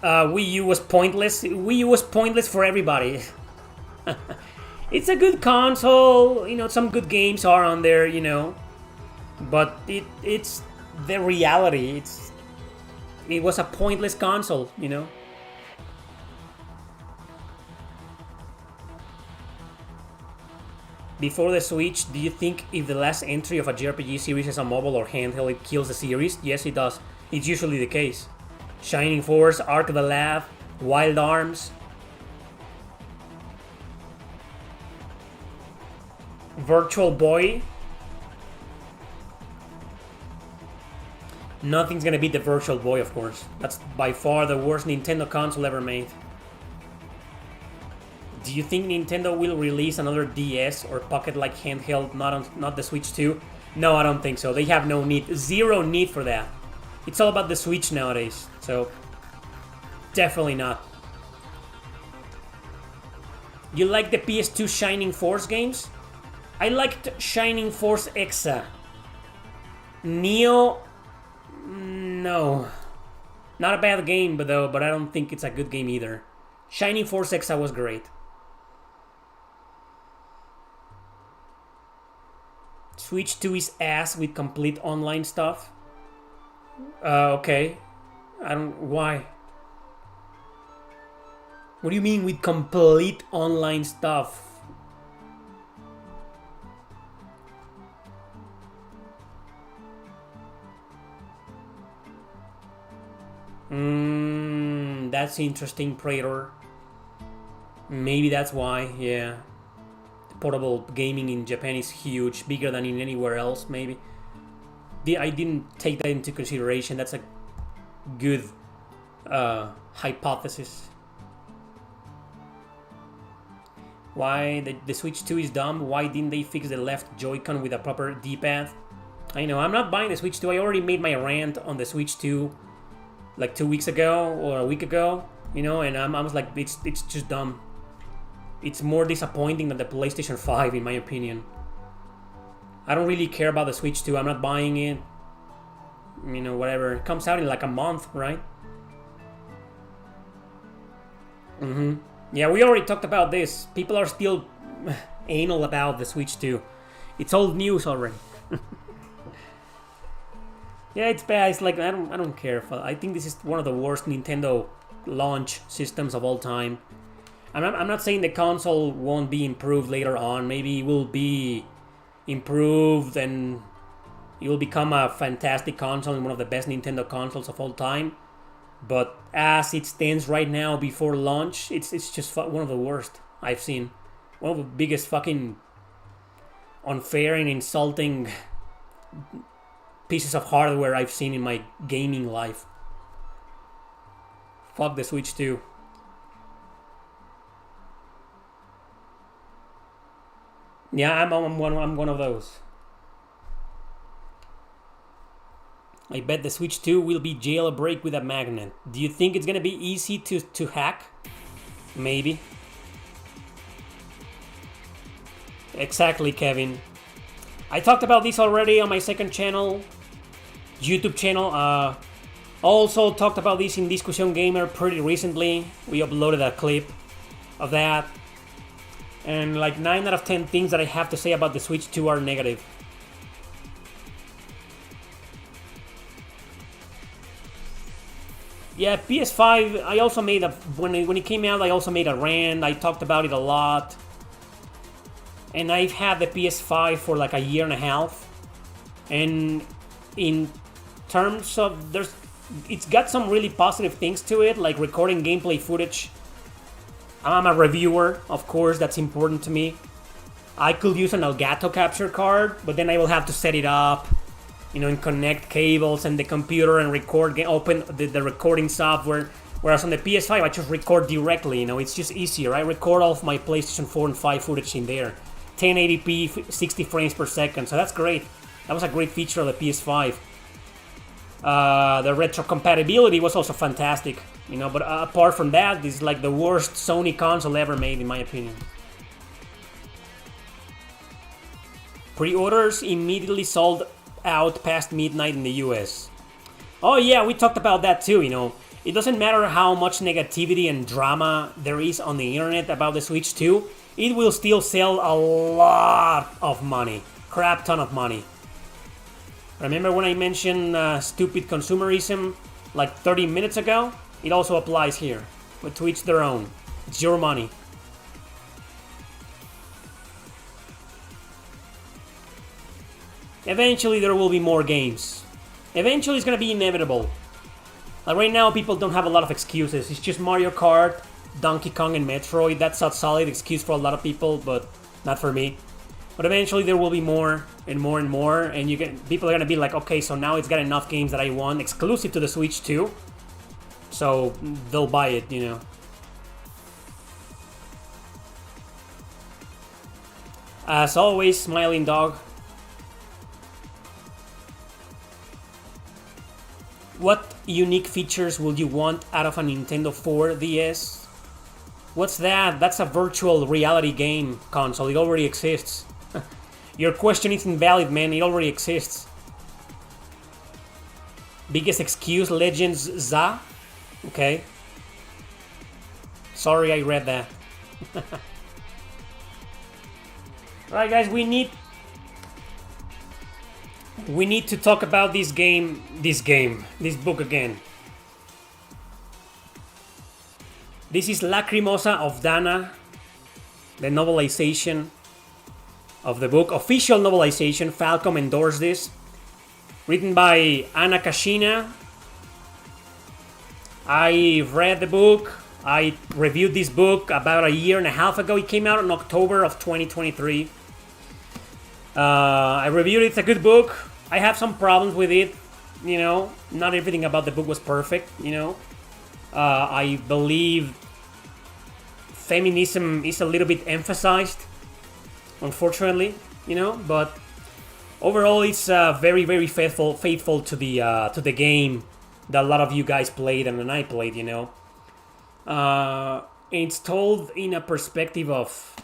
Wii U was pointless. Wii U was pointless for everybody. It's a good console, you know, some good games are on there, you know. But it's the reality. It was a pointless console, you know. Before the Switch, do you think if the last entry of a JRPG series is a mobile or handheld, it kills the series? Yes, it does. It's usually the case. Shining Force, Arc of the Lab, Wild Arms. Virtual Boy. Nothing's gonna beat the Virtual Boy, of course. That's by far the worst Nintendo console ever made. Do you think Nintendo will release another DS or Pocket-like handheld, not the Switch 2? No, I don't think so. They have no need, zero need for that. It's all about the Switch nowadays, so definitely not. You like the PS2 Shining Force games? I liked Shining Force Exa. Neo, no. Not a bad game, but I don't think it's a good game either. Shining Force Exa was great. Switch 2 is ass with complete online stuff. Okay. Why? What do you mean with complete online stuff? That's interesting, Praetor. Maybe that's why, yeah. Portable gaming in Japan is huge, bigger than in anywhere else, maybe. I didn't take that into consideration. That's a good hypothesis. Why the Switch 2 is dumb? Why didn't they fix the left Joy-Con with a proper D-pad? I know, I'm not buying the Switch 2. I already made my rant on the Switch 2 like 2 weeks ago or a week ago, you know, and I was like, it's just dumb. It's more disappointing than the PlayStation 5, in my opinion. I don't really care about the Switch 2. I'm not buying it. You know, whatever. It comes out in like a month, right? Yeah, we already talked about this. People are still anal about the Switch 2. It's old news already. Yeah, it's bad. It's like I don't care. I think this is one of the worst Nintendo launch systems of all time. I'm not saying the console won't be improved later on. Maybe it will be improved and it will become a fantastic console and one of the best Nintendo consoles of all time. But as it stands right now before launch, it's just one of the worst I've seen. One of the biggest fucking unfair and insulting pieces of hardware I've seen in my gaming life. Fuck the Switch 2. Yeah, I'm one of those. I bet the Switch 2 will be jailbreak with a magnet. Do you think it's gonna be easy to hack? Maybe. Exactly, Kevin. I talked about this already on my second channel, YouTube channel. Also talked about this in Discussion Gamer pretty recently. We uploaded a clip of that. And like 9 out of 10 things that I have to say about the Switch 2 are negative. Yeah, PS5, I also made a... When it came out, I also made a rant. I talked about it a lot. And I've had the PS5 for like a year and a half. And in terms of... It's got some really positive things to it, like recording gameplay footage. I'm a reviewer, of course, that's important to me. I could use an Elgato capture card, but then I will have to set it up, you know, and connect cables and the computer and open the recording software. Whereas on the PS5, I just record directly, you know, it's just easier. I record all of my PlayStation 4 and 5 footage in there. 1080p, 60 frames per second, so that's great. That was a great feature of the PS5. The retrocompatibility was also fantastic, you know, but apart from that, this is like the worst Sony console ever made, in my opinion. Pre-orders immediately sold out past midnight in the US. Oh yeah, we talked about that too, you know. It doesn't matter how much negativity and drama there is on the internet about the Switch 2, it will still sell a lot of money. Crap ton of money. Remember when I mentioned stupid consumerism like 30 minutes ago? It also applies here, but to each their own. It's your money. Eventually there will be more games. Eventually it's gonna be inevitable. Like right now people don't have a lot of excuses. It's just Mario Kart, Donkey Kong and Metroid. That's a solid excuse for a lot of people, but not for me. But eventually there will be more and more and more, and people are gonna be like, okay, so now it's got enough games that I want exclusive to the Switch 2. So they'll buy it, you know. As always, Smiling Dog. What unique features would you want out of a Nintendo 4DS? What's that? That's a virtual reality game console. It already exists. Your question is invalid, man. It already exists. Biggest excuse, Legends ZA? Okay. Sorry I read that. Alright guys, we need to talk about this book again. This is Lacrimosa of Dana, the novelization of the book. Official novelization, Falcom endorsed this. Written by Anna Kashina. I read the book. I reviewed this book about a year and a half ago. It came out in October of 2023. I reviewed it. It's a good book. I have some problems with it. You know, not everything about the book was perfect. You know, I believe feminism is a little bit emphasized, unfortunately. You know, but overall, it's very, very faithful to the game that a lot of you guys played and then I played. You know, it's told in a perspective of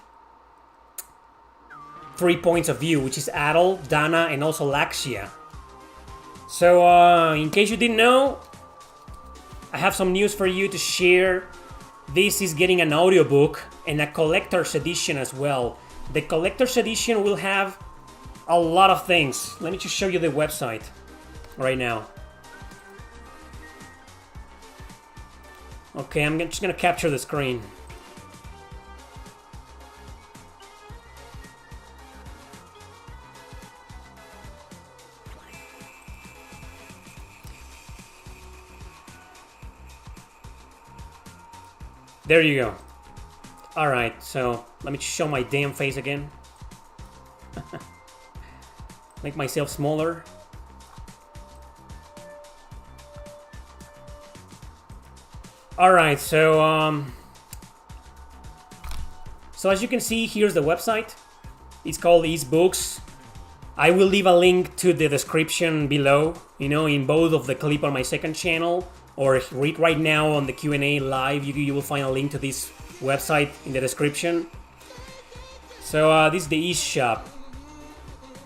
3 points of view, which is Adol, Dana, and also Laxia. So, in case you didn't know, I have some news for you to share. This is getting an audiobook and a collector's edition as well. The collector's edition will have a lot of things. Let me just show you the website right now. Okay, I'm just gonna capture the screen. There you go. Alright, so let me show my damn face again. Make myself smaller. Alright, so as you can see, here's the website. It's called East Books. I will leave a link to the description below, you know, in both of the clip on my second channel, or read right now on the Q&A live. You will find a link to this website in the description. So this is the East shop.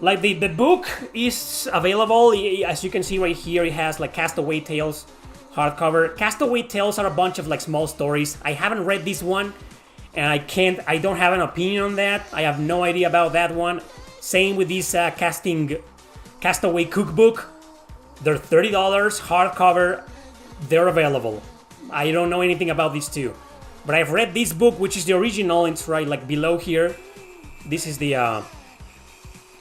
Like the book is available, as you can see right here. It has like Castaway Tales hardcover. Castaway Tales are a bunch of like small stories. I haven't read this one, and I don't have an opinion on that. I have no idea about that one. Same with this Castaway Cookbook. They're $30 hardcover. They're available. I don't know anything about these two, but I've read this book, which is the original. It's right like below here. This is the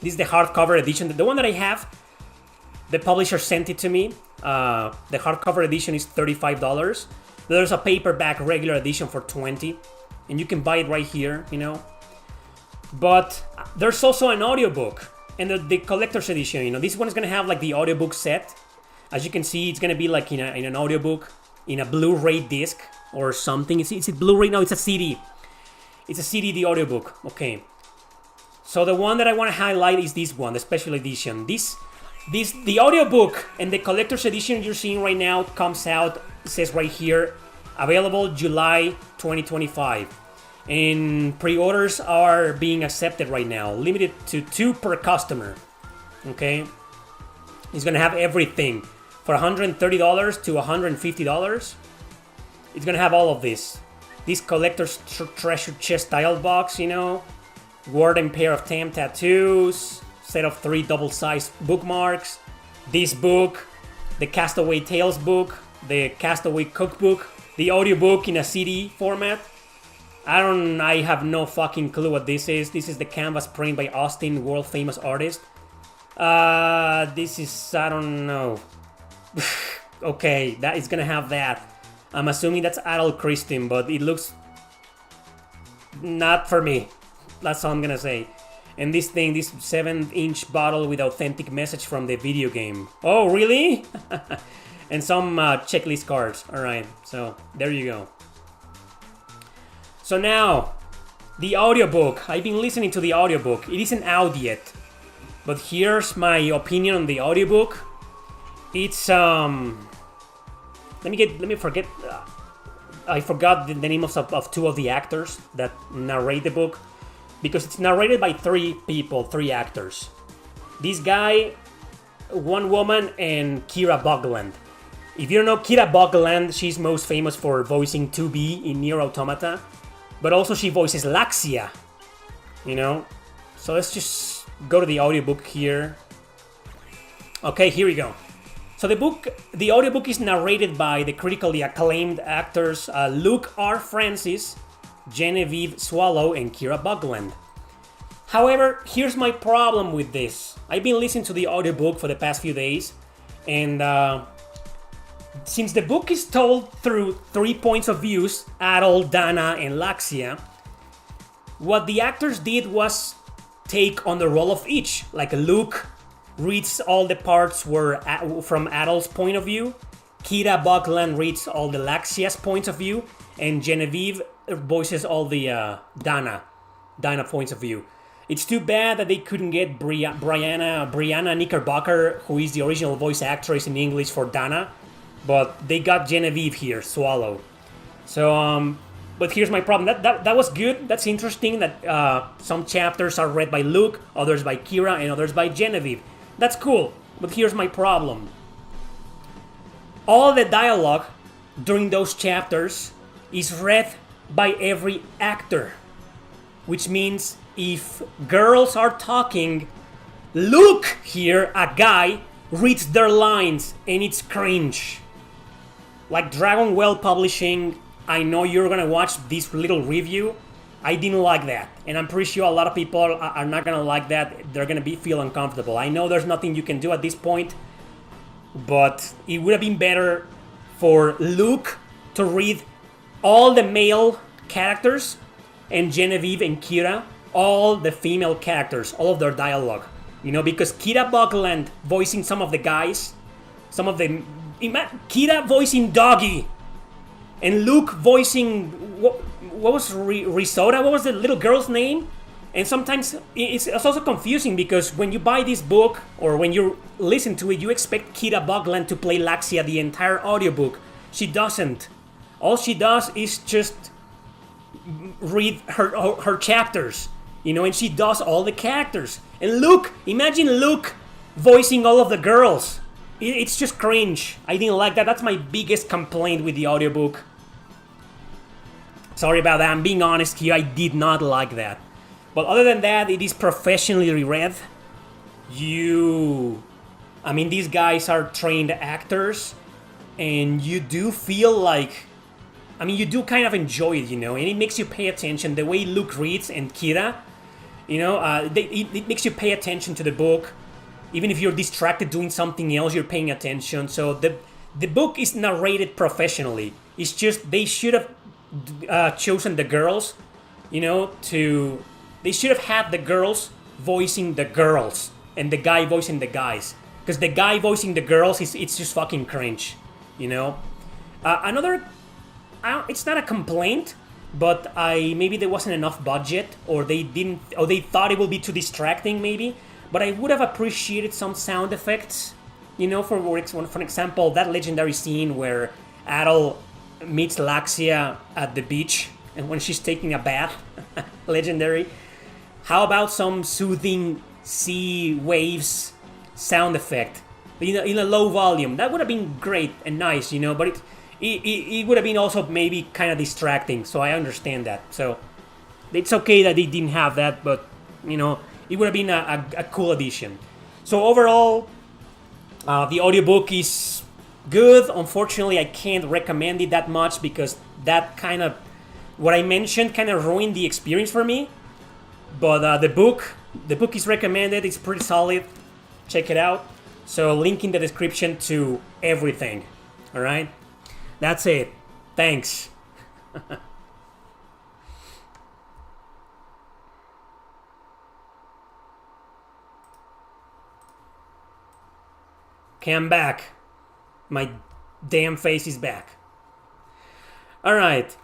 hardcover edition. The one that I have, the publisher sent it to me. The hardcover edition is $35. There's a paperback regular edition for $20, and you can buy it right here, you know. But there's also an audiobook and the collector's edition. You know, this one is gonna have like the audiobook set. As you can see, it's gonna be like in an audiobook, in a Blu-ray disc or something. Is it Blu-ray? No, it's a CD. It's a CD, the audiobook. Okay. So the one that I want to highlight is this one, the special edition. The audiobook and the collector's edition you're seeing right now comes out, it says right here, available July 2025. And pre-orders are being accepted right now, limited to 2 per customer. Okay? It's gonna have everything. For $130 to $150, it's gonna have all of this. This collector's treasure chest style box, you know, word and pair of Tam tattoos, set of 3 double-sized bookmarks, this book, the Castaway Tales book, the Castaway Cookbook, the audiobook in a CD format. I have no fucking clue what this is. This is the canvas print by Austin, world famous artist. This is, I don't know. Okay, that is gonna have that. I'm assuming that's Adult Christine, but it looks not for me. That's all I'm gonna say. And this 7-inch bottle with authentic message from the video game. Oh, really? And some checklist cards. Alright, so there you go. So now, the audiobook. I've been listening to the audiobook. It isn't out yet. But here's my opinion on the audiobook. It's I forgot the name of 2 of the actors that narrate the book, because it's narrated by 3 people, 3 actors. This guy, 1 woman, and Kira Bogland. If you don't know Kira Bogland, she's most famous for voicing 2B in Nier Automata, but also she voices Laxia, you know? So let's just go to the audiobook here. Okay, here we go. So the audiobook is narrated by the critically acclaimed actors Luke R. Francis, Genevieve Swallow, and Kira Bogland. However, here's my problem with this. I've been listening to the audiobook for the past few days, and since the book is told through 3 points of views, Adol, Dana, and Laxia, what the actors did was take on the role of each. Like Luke reads all the parts where from Adol's point of view, Kira Buckland reads all the Laxia's points of view, and Genevieve voices all the Dana points of view. It's too bad that they couldn't get Brianna Knickerbocker, who is the original voice actress in English for Dana, but they got Genevieve here, Swallow. So, but here's my problem. That was good. That's interesting that some chapters are read by Luke, others by Kira, and others by Genevieve. That's cool. But here's my problem. All the dialogue during those chapters is read by every actor, which means if girls are talking, Luke here, a guy, reads their lines, and it's cringe. Like Dragon Well Publishing, I know you're gonna watch this little review. I didn't like that, and I'm pretty sure a lot of people are not gonna like that. They're gonna feel uncomfortable. I know there's nothing you can do at this point, but it would have been better for Luke to read all the male characters and Genevieve and Kira all the female characters, all of their dialogue. You know, because Kira Buckland voicing some of the guys, some of the... Kira voicing Doggy, and Luke voicing... What was Risota? What was the little girl's name? And sometimes it's also confusing because when you buy this book or when you listen to it, you expect Kira Buckland to play Laxia the entire audiobook. She doesn't. All she does is just read her chapters, you know, and she does all the characters. And Luke, imagine Luke voicing all of the girls. It's just cringe. I didn't like that. That's my biggest complaint with the audiobook. Sorry about that. I'm being honest here. I did not like that. But other than that, it is professionally read. I mean, these guys are trained actors, and you do feel like, I mean, you do kind of enjoy it, you know, and it makes you pay attention. The way Luke reads and Kira, you know, it makes you pay attention to the book. Even if you're distracted doing something else, you're paying attention. So the book is narrated professionally. It's just they should have chosen the girls, you know, they should have had the girls voicing the girls and the guy voicing the guys. Because the guy voicing the girls, it's just fucking cringe, you know. It's not a complaint, but maybe there wasn't enough budget, or they thought it would be too distracting, maybe. But I would have appreciated some sound effects, you know. For example, that legendary scene where Adol meets Laxia at the beach, and when she's taking a bath, legendary. How about some soothing sea waves sound effect, in a low volume? That would have been great and nice, you know. But it would have been also maybe kind of distracting. So I understand that. So it's okay that they didn't have that, but you know, it would have been a cool addition. So overall, the audiobook is good. Unfortunately, I can't recommend it that much because that kind of, what I mentioned kind of ruined the experience for me. But the book is recommended. It's pretty solid. Check it out. So link in the description to everything. All right? That's it. Thanks. Okay, I'm back. My damn face is back. All right.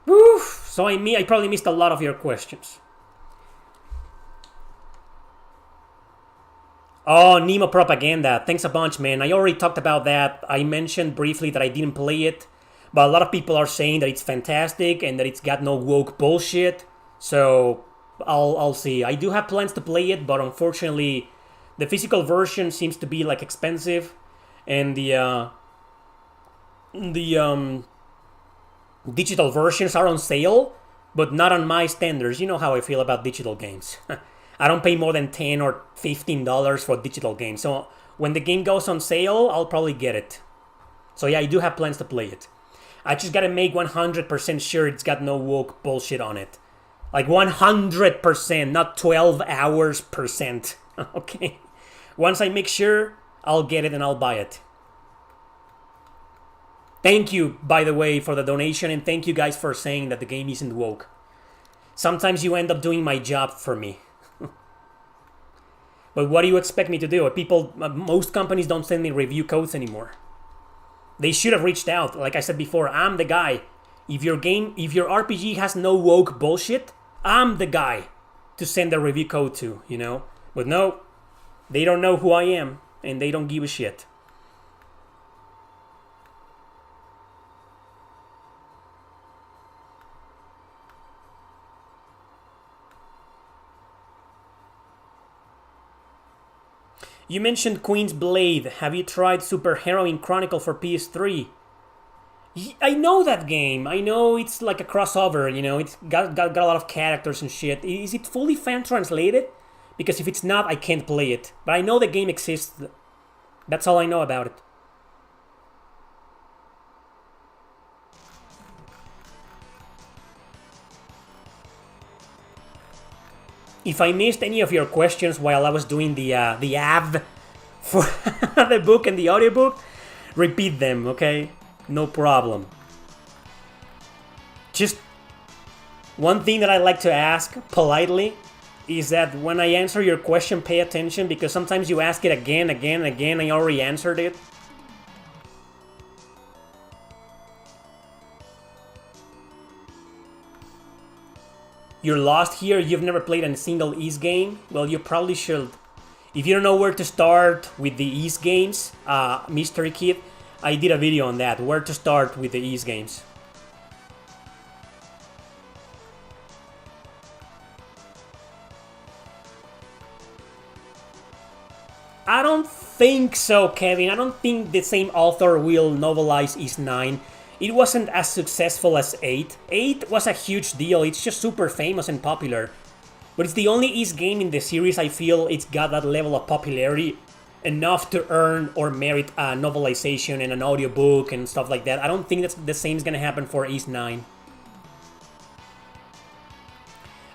Woo! So I probably missed a lot of your questions. Oh, Nemo Propaganda. Thanks a bunch, man. I already talked about that. I mentioned briefly that I didn't play it, but a lot of people are saying that it's fantastic and that it's got no woke bullshit. So I'll see. I do have plans to play it, but unfortunately, the physical version seems to be like expensive, and the digital versions are on sale, but not on my standards. You know how I feel about digital games. I don't pay more than $10 or $15 for digital games. So when the game goes on sale, I'll probably get it. So yeah, I do have plans to play it. I just gotta make 100% sure it's got no woke bullshit on it. Like 100%, not 12 hours percent. Okay? Once I make sure, I'll get it and I'll buy it. Thank you, by the way, for the donation, and thank you guys for saying that the game isn't woke. Sometimes you end up doing my job for me. But what do you expect me to do? Most companies don't send me review codes anymore. They should have reached out. Like I said before, I'm the guy. If your RPG has no woke bullshit, I'm the guy to send a review code to, you know? But no, they don't know who I am, and they don't give a shit. You mentioned Queen's Blade. Have you tried Super Heroine Chronicle for PS3? I know that game. I know it's like a crossover, you know. It's got a lot of characters and shit. Is it fully fan translated? Because if it's not, I can't play it. But I know the game exists. That's all I know about it. If I missed any of your questions while I was doing the ad for the book and the audiobook, repeat them, okay? No problem. Just one thing that I like to ask politely is that when I answer your question, pay attention, because sometimes you ask it again, I already answered it. You're lost here, you've never played a single Ys game? Well, you probably should. If you don't know where to start with the Ys games, Mystery Kid, I did a video on that, where to start with the Ys games. I don't think so, Kevin. I don't think the same author will novelize Ys 9. It wasn't as successful as 8. 8 was a huge deal, it's just super famous and popular. But it's the only Ys game in the series I feel it's got that level of popularity enough to earn or merit a novelization and an audiobook and stuff like that. I don't think that's the same is gonna happen for Ys 9.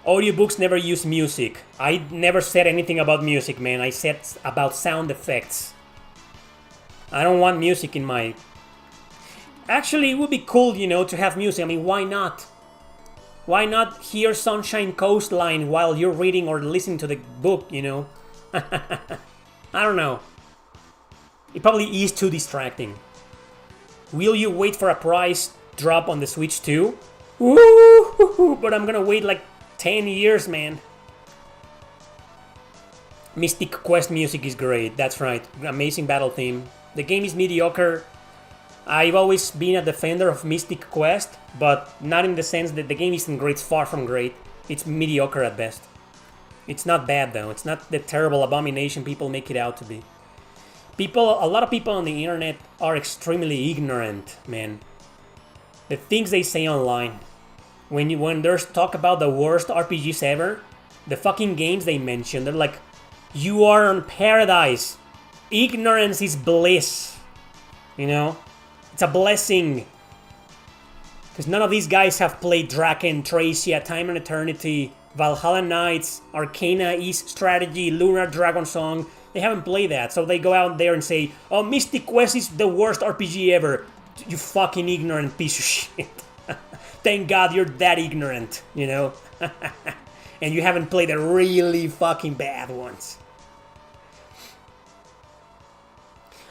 Audiobooks never use music. I never said anything about music, man. I said about sound effects. I don't want music in my... Actually, it would be cool, you know, to have music. I mean, why not? Why not hear Sunshine Coastline while you're reading or listening to the book, you know? I don't know. It probably is too distracting. Will you wait for a price drop on the Switch too? Woo! But I'm gonna wait like 10 years, man. Mystic Quest music is great, that's right. Amazing battle theme. The game is mediocre. I've always been a defender of Mystic Quest, but not in the sense that the game isn't great, it's far from great. It's mediocre at best. It's not bad though, it's not the terrible abomination people make it out to be. A lot of people on the internet are extremely ignorant, man. The things they say online. When there's talk about the worst RPGs ever, the fucking games they mention, they're like, you are on paradise. Ignorance is bliss. You know? It's a blessing. Because none of these guys have played Draken, Tracia, Time and Eternity, Valhalla Knights, Arcana, Ys Strategy, Lunar Dragon Song. They haven't played that, so they go out there and say, oh, Mystic Quest is the worst RPG ever. You fucking ignorant piece of shit. Thank God you're that ignorant, you know? And you haven't played the really fucking bad ones.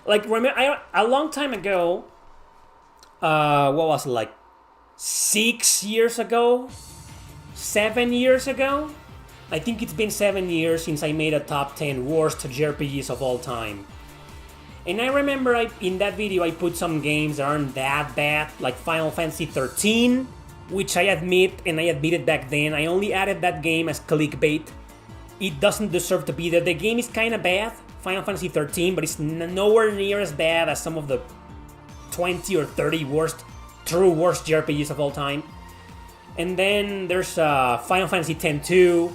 Like, remember, a long time ago, what was it, like 6 years ago? 7 years ago? I think it's been 7 years since I made a top 10 worst JRPGs of all time. And I remember in that video I put some games that aren't that bad, like Final Fantasy 13, which I admit, and I admitted back then, I only added that game as clickbait. It doesn't deserve to be there. The game is kinda bad, Final Fantasy 13, but it's nowhere near as bad as some of the 20 or 30 true worst JRPGs of all time. And then there's Final Fantasy X-2,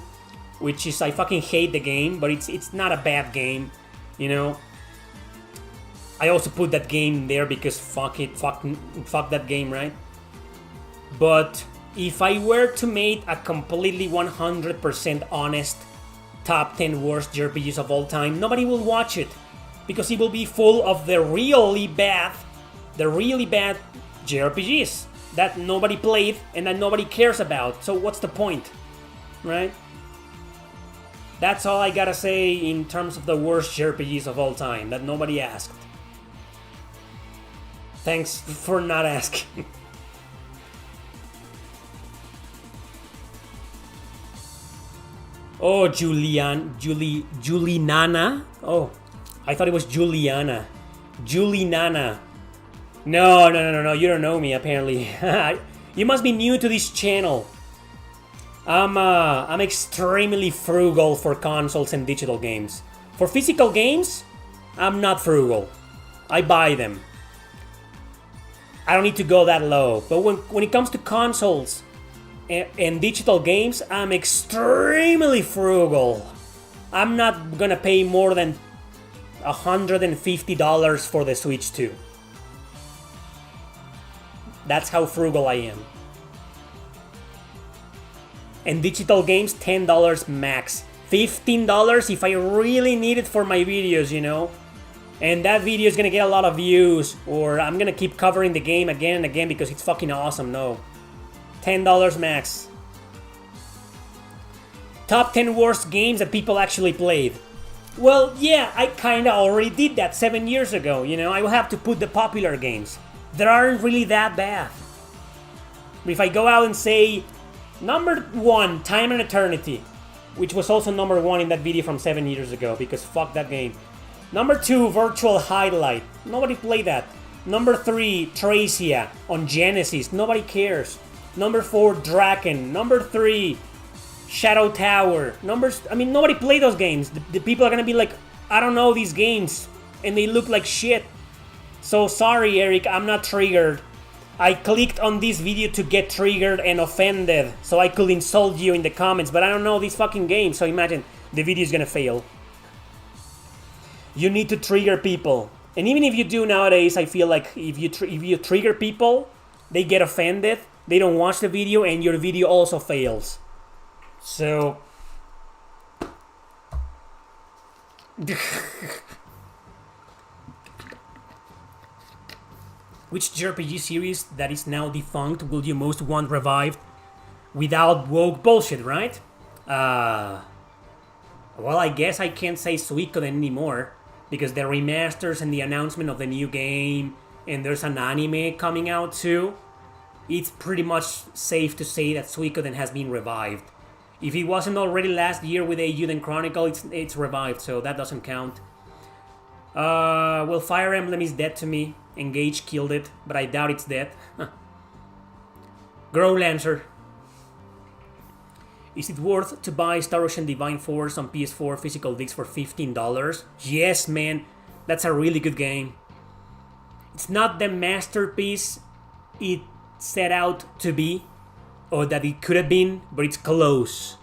which is, I fucking hate the game, but it's not a bad game, you know. I also put that game there because fuck that game, right? But if I were to make a completely 100% honest top 10 worst JRPGs of all time, nobody will watch it because it will be full of the really bad The really bad JRPGs that nobody played and that nobody cares about. So what's the point, right? That's all I gotta say in terms of the worst JRPGs of all time that nobody asked. Thanks for not asking. Oh, Juliana. Oh, I thought it was Juliana. Juliana. No. You don't know me, apparently. You must be new to this channel. I'm extremely frugal for consoles and digital games. For physical games, I'm not frugal. I buy them. I don't need to go that low. But when it comes to consoles and digital games, I'm extremely frugal. I'm not gonna pay more than $150 for the Switch 2. That's how frugal I am. And digital games, $10 max. $15 if I really need it for my videos, you know? And that video is gonna get a lot of views, or I'm gonna keep covering the game again and again because it's fucking awesome. No. $10 max. Top 10 worst games that people actually played. Well, yeah, I kinda already did that 7 years ago, you know? I will have to put the popular games. They aren't really that bad. If I go out and say, number 1, Time and Eternity, which was also number 1 in that video from 7 years ago, because fuck that game. Number 2, Virtual Highlight. Nobody played that. Number 3, Tracia on Genesis. Nobody cares. Number 4, Draken. Number 3, Shadow Tower. Nobody played those games. The people are gonna be like, I don't know these games, and they look like shit. So sorry, Eric, I'm not triggered. I clicked on this video to get triggered and offended, so I could insult you in the comments, but I don't know these fucking games, so imagine the video is gonna fail. You need to trigger people. And even if you do nowadays, I feel like if you trigger people, they get offended, they don't watch the video, and your video also fails. So... Which JRPG series that is now defunct will you most want revived without woke bullshit, right? Well, I guess I can't say Suikoden anymore because the remasters and the announcement of the new game, and there's an anime coming out too. It's pretty much safe to say that Suikoden has been revived. If it wasn't already last year with Eiyuden Chronicle, it's revived, so that doesn't count. Well, Fire Emblem is dead to me. Engage killed it, but I doubt it's dead. Growlancer. Is it worth to buy Star Ocean Divine Force on PS4 physical discs for $15? Yes, man. That's a really good game. It's not the masterpiece it set out to be, or that it could have been, but it's close.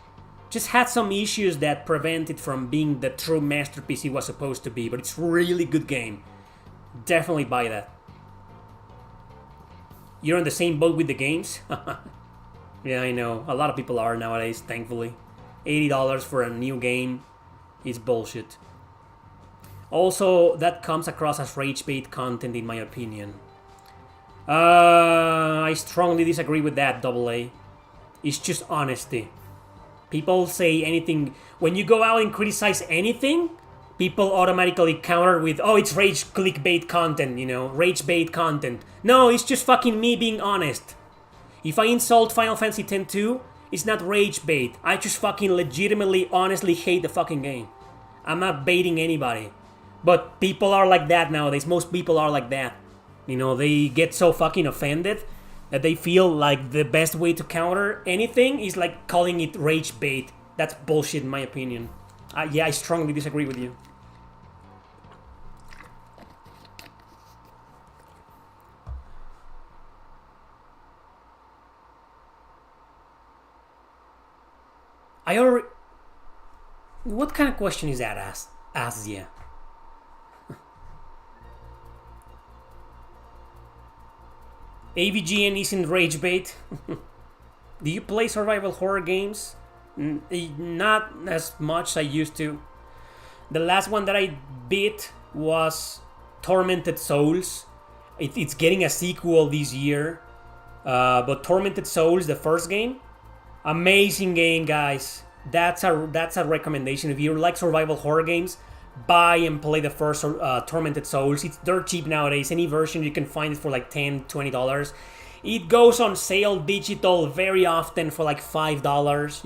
Just had some issues that prevent it from being the true masterpiece it was supposed to be, but it's a really good game. Definitely buy that. You're on the same boat with the games? Yeah, I know. A lot of people are nowadays, thankfully. $80 for a new game is bullshit. Also, that comes across as rage bait content in my opinion. I strongly disagree with that, AA. It's just honesty. People say anything. When you go out and criticize anything, people automatically counter with, oh, it's rage clickbait content, you know, rage bait content. No, it's just fucking me being honest. If I insult Final Fantasy X-2, it's not rage bait. I just fucking legitimately, honestly hate the fucking game. I'm not baiting anybody. But people are like that nowadays. Most people are like that. You know, they get so fucking offended that they feel like the best way to counter anything is like calling it rage bait. That's bullshit in my opinion. Yeah, I strongly disagree with you. I already... What kind of question is that, Asya? AVGN isn't rage bait. Do you play survival horror games? Not as much as I used to. The last one that I beat was Tormented Souls. It's getting a sequel this year. But Tormented Souls, the first game, amazing game, guys. That's a recommendation. If you like survival horror games, buy and play the first Tormented Souls. They're cheap nowadays. Any version you can find it for like $10, $20. It goes on sale digital very often for like $5.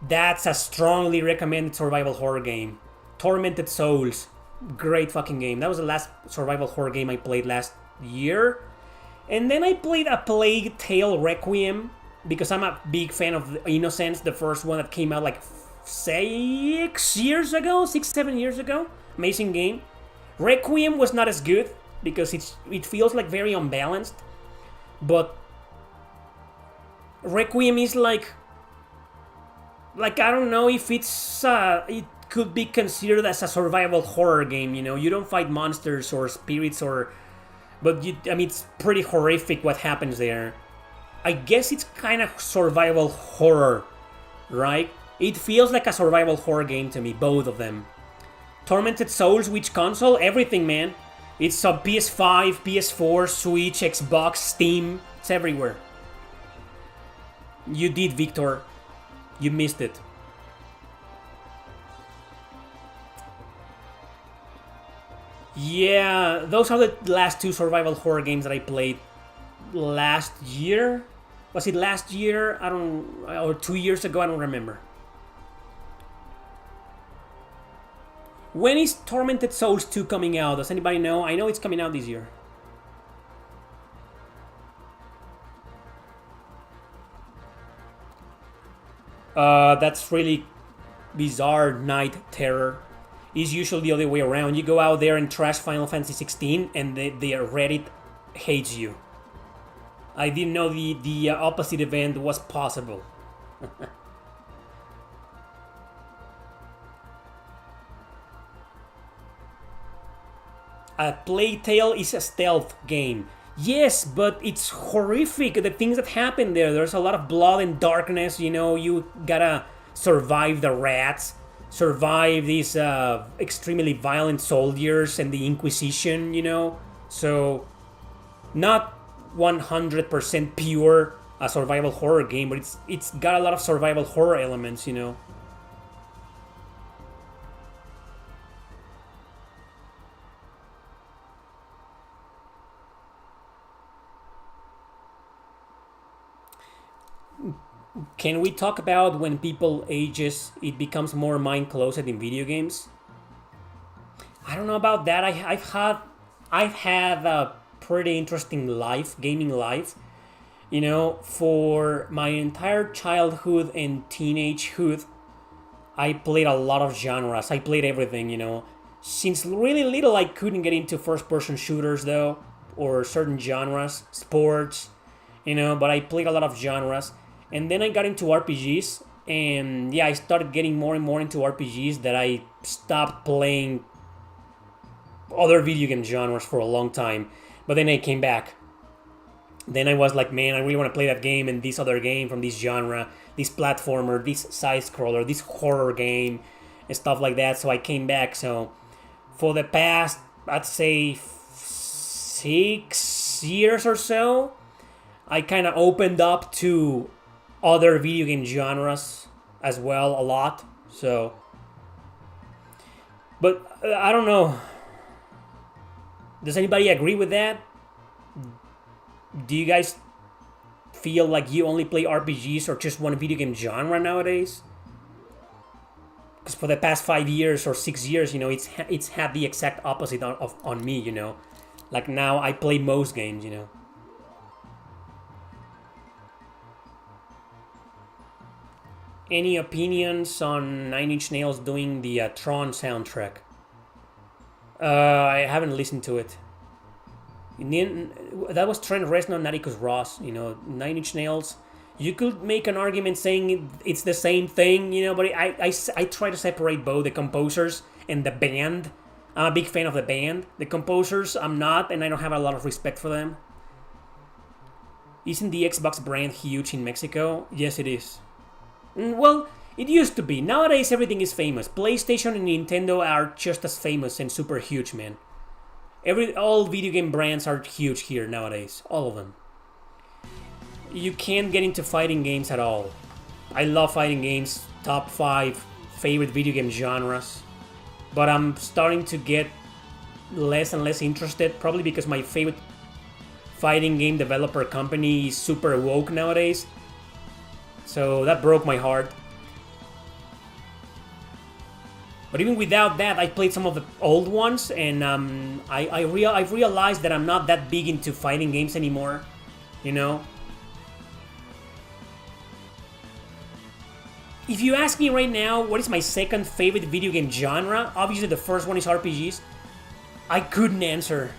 That's a strongly recommended survival horror game. Tormented Souls, great fucking game. That was the last survival horror game I played last year. And then I played A Plague Tale Requiem because I'm a big fan of Innocence, the first one that came out like 6, 7 years ago. Amazing game. Requiem was not as good because it feels like very unbalanced. But Requiem is like I don't know if it could be considered as a survival horror game. You don't fight monsters or spirits but it's pretty horrific what happens there. I guess it's kind of survival horror, right? It feels like a survival horror game to me, both of them. Tormented Souls, which console? Everything, man. It's on PS5, PS4, Switch, Xbox, Steam. It's everywhere. You did, Victor. You missed it. Yeah, those are the last two survival horror games that I played last year. Was it last year? Or 2 years ago? I don't remember. When is Tormented Souls 2 coming out? Does anybody know? I know it's coming out this year. That's really bizarre. Night Terror is usually the other way around. You go out there and trash Final Fantasy 16 and the Reddit hates you. I didn't know the opposite event was possible. A Plague Tale is a stealth game. Yes, but it's horrific. The things that happen there's a lot of blood and darkness. You gotta survive the rats, survive these extremely violent soldiers and the Inquisition. So not 100% pure a survival horror game, but it's got a lot of survival horror elements. Can we talk about when people ages, it becomes more mind-closed in video games? I don't know about that. I've had a pretty interesting gaming life. For my entire childhood and teenagehood, I played a lot of genres. I played everything. Since really little, I couldn't get into first-person shooters though, or certain genres, sports, But I played a lot of genres. And then I got into RPGs, and yeah, I started getting more and more into RPGs that I stopped playing other video game genres for a long time. But then I came back. Then I was like, man, I really want to play that game and this other game from this genre, this platformer, this side-scroller, this horror game, and stuff like that. So I came back. So for the past, I'd say 6 years or so, I kind of opened up to other video game genres as well a lot. So, but I don't know. Does anybody agree with that? Do you guys feel like you only play RPGs or just one video game genre nowadays? Because for the past 5 years or 6 years, it's had the exact opposite on me. Like now I play most games. Any opinions on Nine Inch Nails doing the Tron soundtrack? I haven't listened to it. That was Trent Reznor, not Atticus Ross. Nine Inch Nails. You could make an argument saying it's the same thing, but I try to separate both the composers and the band. I'm a big fan of the band. The composers, I'm not, and I don't have a lot of respect for them. Isn't the Xbox brand huge in Mexico? Yes, it is. Well, it used to be. Nowadays, everything is famous. PlayStation and Nintendo are just as famous and super huge, man. All video game brands are huge here nowadays. All of them. You can't get into fighting games at all. I love fighting games. Top 5 favorite video game genres. But I'm starting to get less and less interested. Probably because my favorite fighting game developer company is super woke nowadays. So that broke my heart. But even without that, I played some of the old ones, and I've realized that I'm not that big into fighting games anymore. You know? If you ask me right now, what is my second favorite video game genre? Obviously the first one is RPGs. I couldn't answer.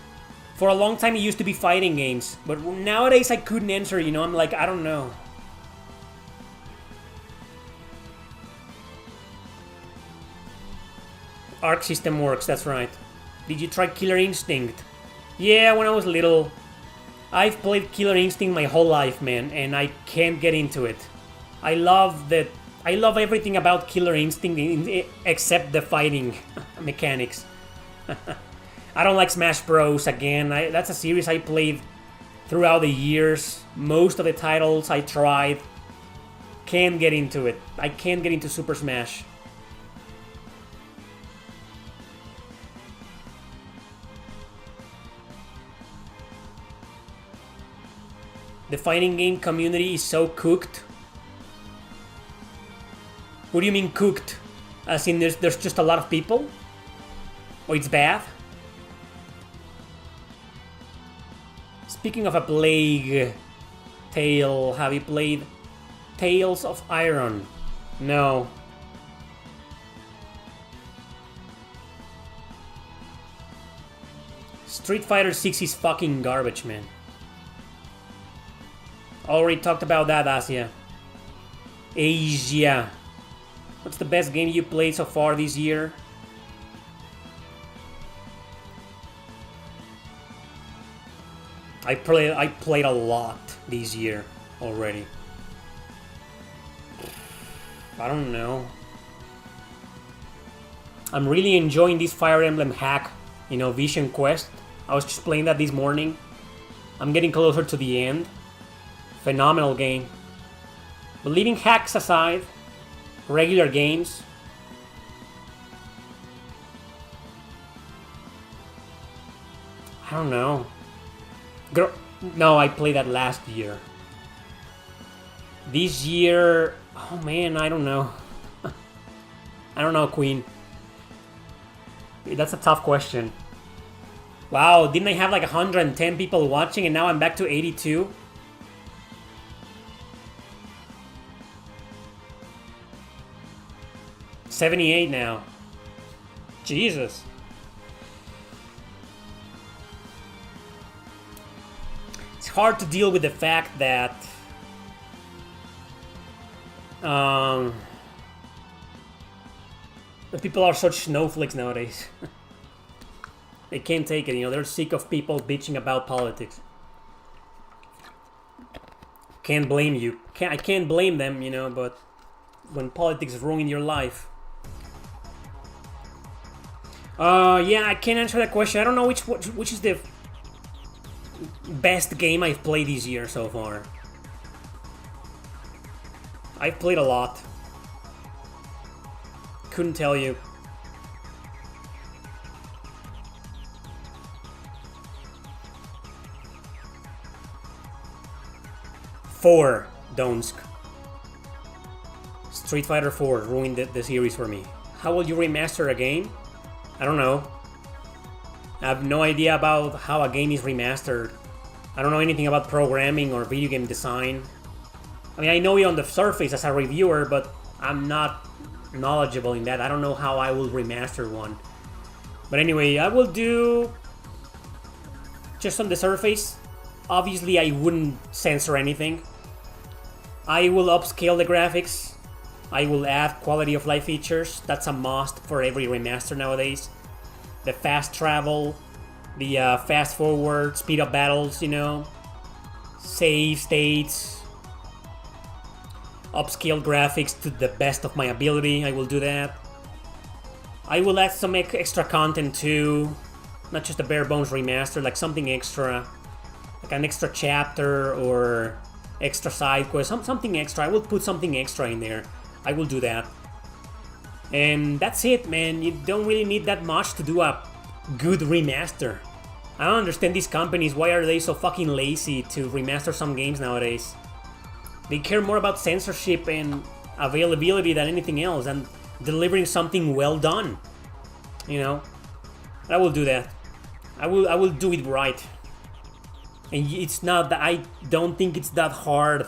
For a long time it used to be fighting games. But nowadays I couldn't answer, you know? I'm like, I don't know. Arc System Works, that's right. Did you try Killer Instinct? Yeah, when I was little. I've played Killer Instinct my whole life, man, and I can't get into it. I love everything about Killer Instinct except the fighting mechanics. I don't like Smash Bros. Again. That's a series I played throughout the years. Most of the titles I tried. Can't get into it. I can't get into Super Smash. The fighting game community is so cooked. What do you mean cooked? As in there's just a lot of people? Or it's bad? Speaking of a Plague Tale, have you played Tales of Iron? No. Street Fighter 6 is fucking garbage, man. Already talked about that, Asia. Asia. What's the best game you played so far this year? I played a lot this year already. I don't know. I'm really enjoying this Fire Emblem hack, Vision Quest. I was just playing that this morning. I'm getting closer to the end. Phenomenal game. But leaving hacks aside, regular games. I don't know. No, I played that last year. This year, oh man, I don't know. I don't know, Queen. That's a tough question. Wow, didn't I have like 110 people watching and now I'm back to 82? $78 now. Jesus. It's hard to deal with the fact that the people are such snowflakes nowadays. They can't take it, they're sick of people bitching about politics. Can't blame you. I can't blame them, but when politics ruin your life. Yeah, I can't answer that question. I don't know which is the best game I've played this year so far. I've played a lot. Couldn't tell you. Four, Donsk. Street Fighter 4 ruined the series for me. How will you remaster a game? I don't know. I have no idea about how a game is remastered. I don't know anything about programming or video game design. I mean, I know it on the surface as a reviewer, but I'm not knowledgeable in that. I don't know how I will remaster one. But anyway, I will do just on the surface. Obviously, I wouldn't censor anything. I will upscale the graphics. I will add quality of life features. That's a must for every remaster nowadays. The fast travel, the fast forward, speed up battles, save states, upscale graphics to the best of my ability. I will do that. I will add some extra content too. not just a bare bones remaster, like something extra, like an extra chapter or extra side quest, something extra. I will put something extra in there. I will do that. And that's it, man. You don't really need that much to do a good remaster. I don't understand these companies. Why are they so fucking lazy to remaster some games nowadays? They care more about censorship and availability than anything else, and delivering something well done. You know, I will do that. I will do it right. And it's not that, I don't think it's that hard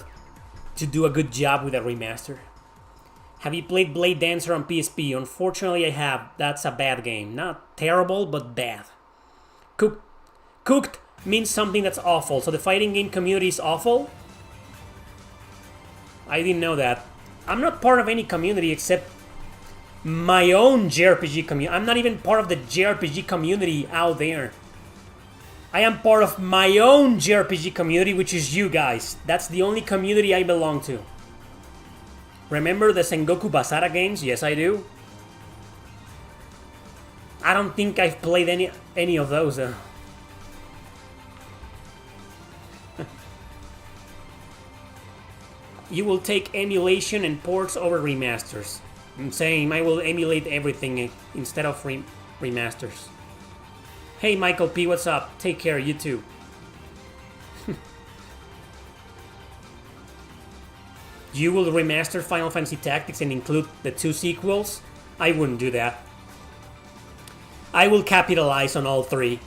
to do a good job with a remaster. Have you played Blade Dancer on PSP? Unfortunately, I have. That's a bad game. Not terrible, but bad. Cooked means something that's awful. So the fighting game community is awful? I didn't know that. I'm not part of any community except my own JRPG community. I'm not even part of the JRPG community out there. I am part of my own JRPG community, which is you guys. That's the only community I belong to. Remember the Sengoku Basara games? Yes, I do. I don't think I've played any of those though. You will take emulation and ports over remasters. I'm saying I will emulate everything instead of remasters. Hey Michael P, what's up? Take care, you too. You will remaster Final Fantasy Tactics and include the 2 sequels? I wouldn't do that. I will capitalize on all 3.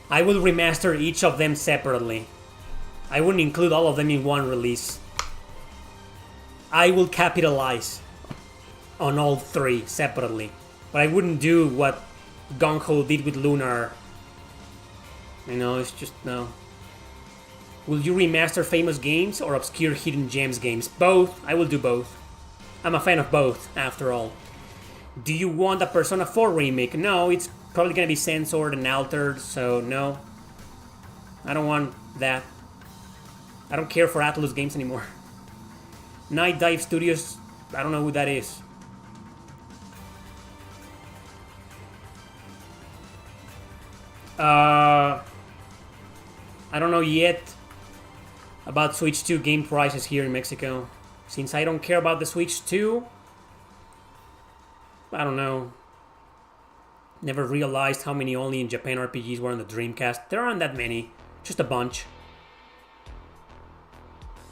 I will remaster each of them separately. I wouldn't include all of them in one release. I will capitalize on all 3 separately. But I wouldn't do what Gung-Ho did with Lunar. You know, it's just no. Will you remaster famous games or obscure hidden gems games? Both. I will do both. I'm a fan of both, after all. Do you want a Persona 4 remake? No, it's probably gonna be censored and altered, so no. I don't want that. I don't care for Atlus games anymore. Night Dive Studios, I don't know who that is. I don't know yet about Switch 2 game prices here in Mexico. Since I don't care about the Switch 2, I don't know. Never realized how many only in Japan RPGs were on the Dreamcast. There aren't that many, just a bunch.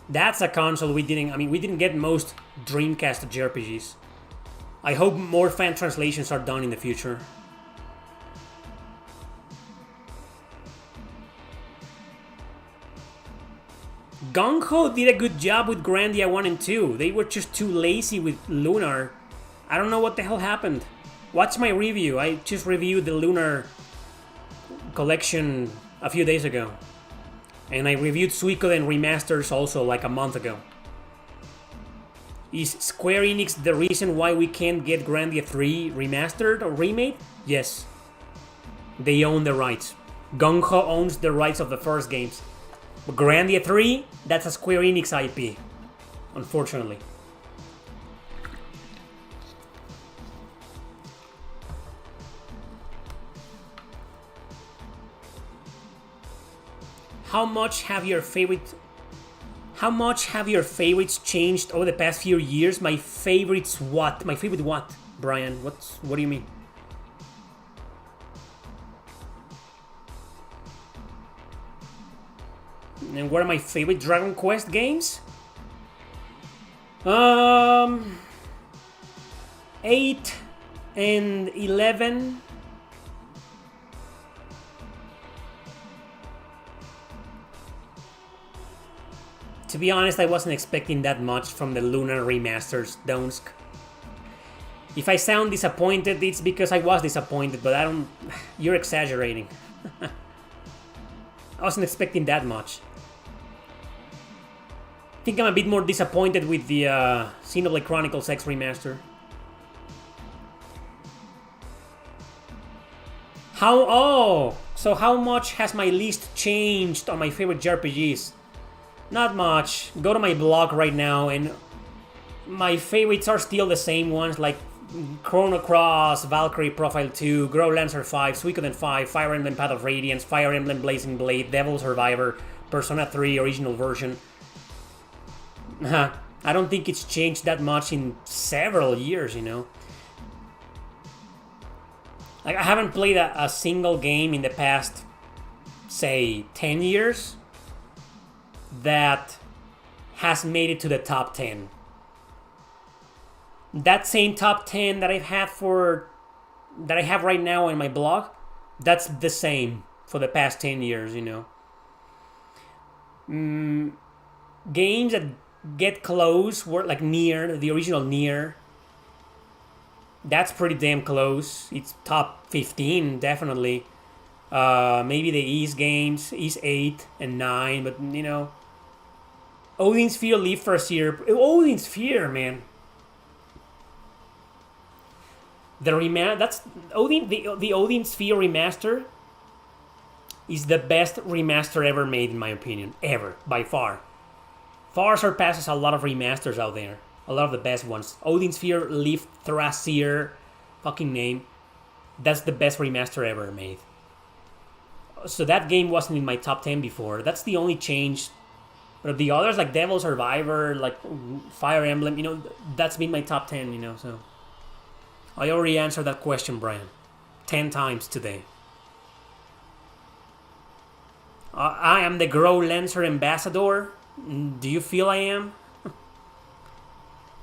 That's a console we didn't get most Dreamcast JRPGs. I hope more fan translations are done in the future. Gung-Ho did a good job with Grandia 1 and 2. They were just too lazy with Lunar. I don't know what the hell happened. Watch my review. I just reviewed the Lunar collection a few days ago. And I reviewed Suikoden remasters also like a month ago. Is Square Enix the reason why we can't get Grandia 3 remastered or remade? Yes. They own the rights. Gung-Ho owns the rights of the first games. But Grandia 3, that's a Square Enix IP. Unfortunately. How much have your favorites changed over the past few years? My favorites what? My favorite what, Brian? What do you mean? And what are my favorite Dragon Quest games? 8 and 11. To be honest, I wasn't expecting that much from the Lunar remasters, Donsk. If I sound disappointed, it's because I was disappointed, but you're exaggerating. I wasn't expecting that much. I think I'm a bit more disappointed with the Xenoblade Chronicles X remaster. So how much has my list changed on my favorite JRPGs? Not much. Go to my blog right now and my favorites are still the same ones, like Chrono Cross, Valkyrie Profile 2, Grow Lancer 5, Suikoden 5, Fire Emblem Path of Radiance, Fire Emblem Blazing Blade, Devil Survivor, Persona 3 original version. I don't think it's changed that much in several years, you know. Like, I haven't played a single game in the past, say, 10 years that has made it to the top 10. That same top 10 that I have right now in my blog, that's the same for the past 10 years, you know. Games that get close were like Nier, the original Nier. That's pretty damn close. It's top 15, definitely. Maybe the Ys games, Ys 8 and 9, but you know. Odin Sphere Leaf First Year. Odin Sphere, man. That's Odin. The Odin Sphere remaster is the best remaster ever made, in my opinion, ever by far. Far surpasses a lot of remasters out there. A lot of the best ones. Odin Sphere Leaf Thrasir, fucking name. That's the best remaster ever made. So that game wasn't in my top 10 before. That's the only change. But the others, like Devil Survivor, like Fire Emblem, you know, that's been my top 10, you know, so. I already answered that question, Brian. 10 times today. I am the Grow Lancer ambassador. Do you feel I am?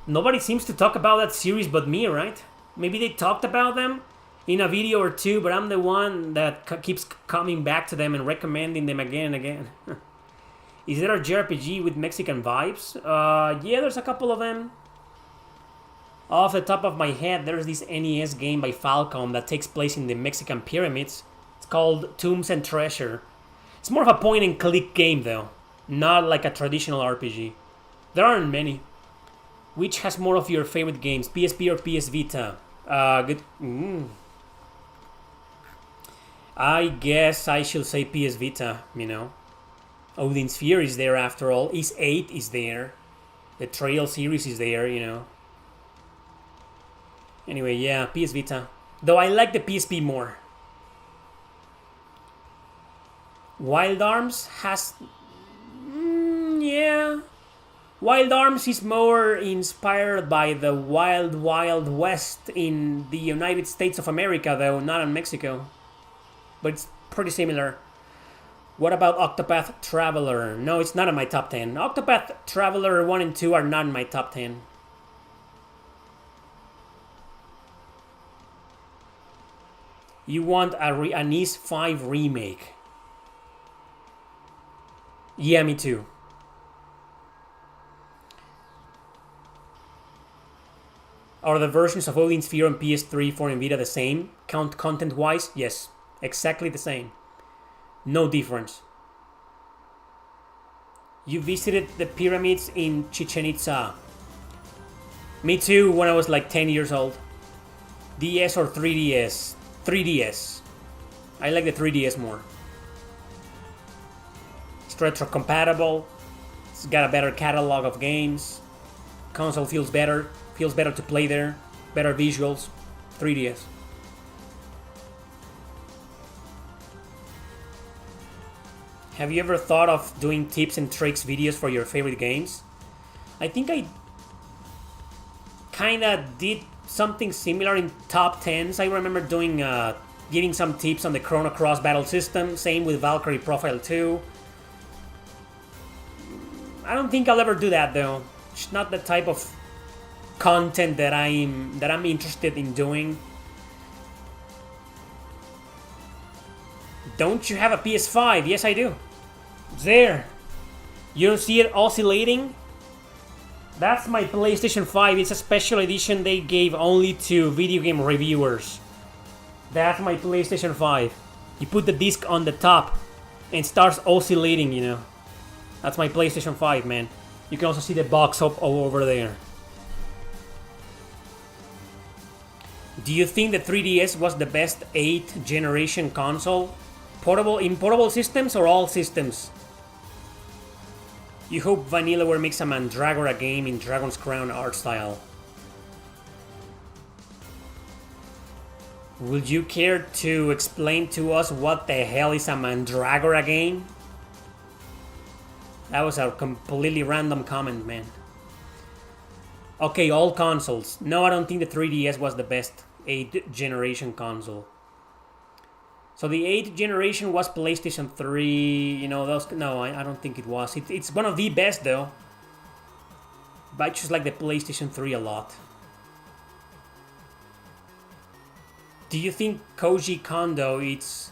Nobody seems to talk about that series but me, right? Maybe they talked about them in a video or two, but I'm the one that keeps coming back to them and recommending them again and again. Is there a JRPG with Mexican vibes? Yeah, there's a couple of them. Off the top of my head, there's this NES game by Falcom that takes place in the Mexican pyramids. It's called Tombs and Treasure. It's more of a point-and-click game, though. Not like a traditional RPG. There aren't many. Which has more of your favorite games, PSP or PS Vita? Good. I guess I should say PS Vita, you know. Odin Sphere is there after all. Ys 8 is there. The Trail series is there, you know. Anyway, yeah, PS Vita. Though I like the PSP more. Wild Arms has... yeah. Wild Arms is more inspired by the Wild Wild West in the United States of America, though, not in Mexico. But it's pretty similar. What about Octopath Traveler? No, it's not in my top 10. Octopath Traveler 1 and 2 are not in my top 10. You want an Ys 5 remake? Yeah, me too. Are the versions of Odin Sphere on PS3, 4, and Vita the same? Content-wise? Yes. Exactly the same. No difference. You visited the pyramids in Chichen Itza. Me too, when I was like 10 years old. DS or 3DS? 3DS. I like the 3DS more. It's retro compatible. It's got a better catalog of games. Console feels better to play there. Better visuals. 3DS. Have you ever thought of doing tips and tricks videos for your favorite games? I think I kinda did something similar in top 10s. I remember doing giving some tips on the Chrono Cross battle system. Same with Valkyrie Profile 2. I don't think I'll ever do that though. It's not the type of content that I'm interested in doing. Don't you have a PS5? Yes, I do. It's there. You don't see it oscillating? That's my PlayStation 5. It's a special edition they gave only to video game reviewers. That's my PlayStation 5. You put the disc on the top and it starts oscillating, you know. That's my PlayStation 5, man. You can also see the box up over there. Do you think the 3DS was the best 8th generation console? In portable systems or all systems? You hope Vanillaware makes a Mandragora game in Dragon's Crown art style. Would you care to explain to us what the hell is a Mandragora game? That was a completely random comment, man. Okay, all consoles. No, I don't think the 3DS was the best 8th generation console. So the 8th generation was PlayStation 3, you know, those. No, I don't think it was. It's one of the best, though. But I just like the PlayStation 3 a lot. Do you think Koji Kondo is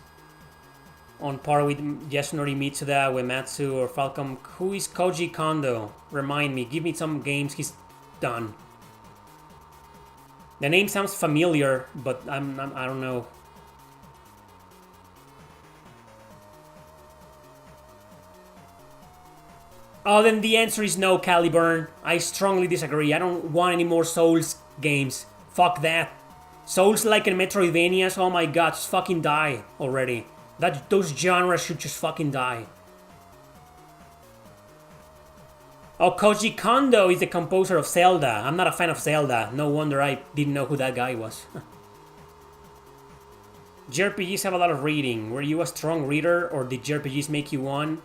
on par with Yasunori Mitsuda, Uematsu, or Falcom? Who is Koji Kondo? Remind me. Give me some games he's done. The name sounds familiar, but I don't know. Oh, then the answer is no, Caliburn. I strongly disagree. I don't want any more Souls games. Fuck that. Souls like in Metroidvanias, oh my god, just fucking die already. Those genres should just fucking die. Oh, Koji Kondo is the composer of Zelda. I'm not a fan of Zelda. No wonder I didn't know who that guy was. JRPGs have a lot of reading. Were you a strong reader, or did JRPGs make you one?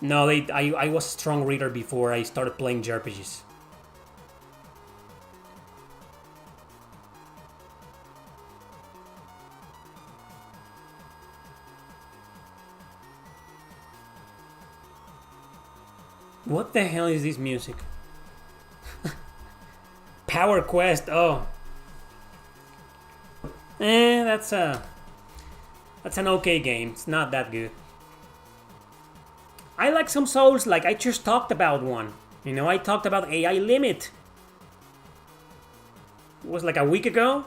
No, I was a strong reader before I started playing JRPGs. What the hell is this music? Power Quest, oh. That's an okay game. It's not that good. I like some Souls, like I just talked about one. You know, I talked about AI Limit. It was like a week ago.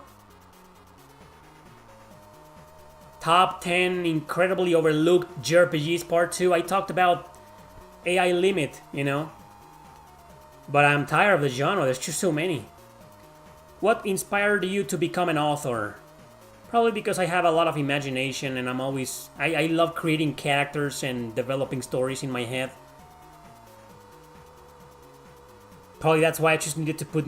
Top 10 incredibly overlooked JRPGs Part 2. I talked about AI Limit, you know. But I'm tired of the genre, there's just so many. What inspired you to become an author? Probably because I have a lot of imagination and I love creating characters and developing stories in my head. Probably that's why I just needed to put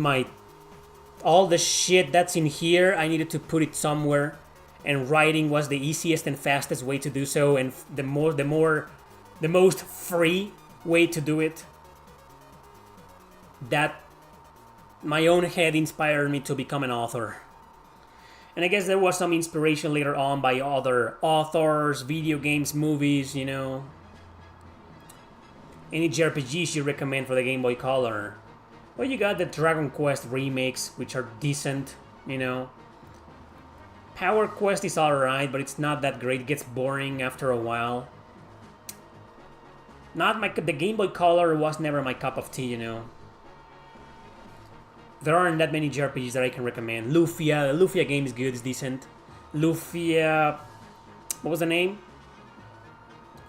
all the shit that's in here, I needed to put it somewhere. And writing was the easiest and fastest way to do so, and the most free way to do it. That my own head inspired me to become an author. And I guess there was some inspiration later on by other authors, video games, movies, you know. Any JRPGs you recommend for the Game Boy Color? Well, you got the Dragon Quest remakes, which are decent, you know. Power Quest is alright, but it's not that great. It gets boring after a while. The Game Boy Color was never my cup of tea, you know. There aren't that many JRPGs that I can recommend. Lufia, the Lufia game is good, it's decent. Lufia, what was the name?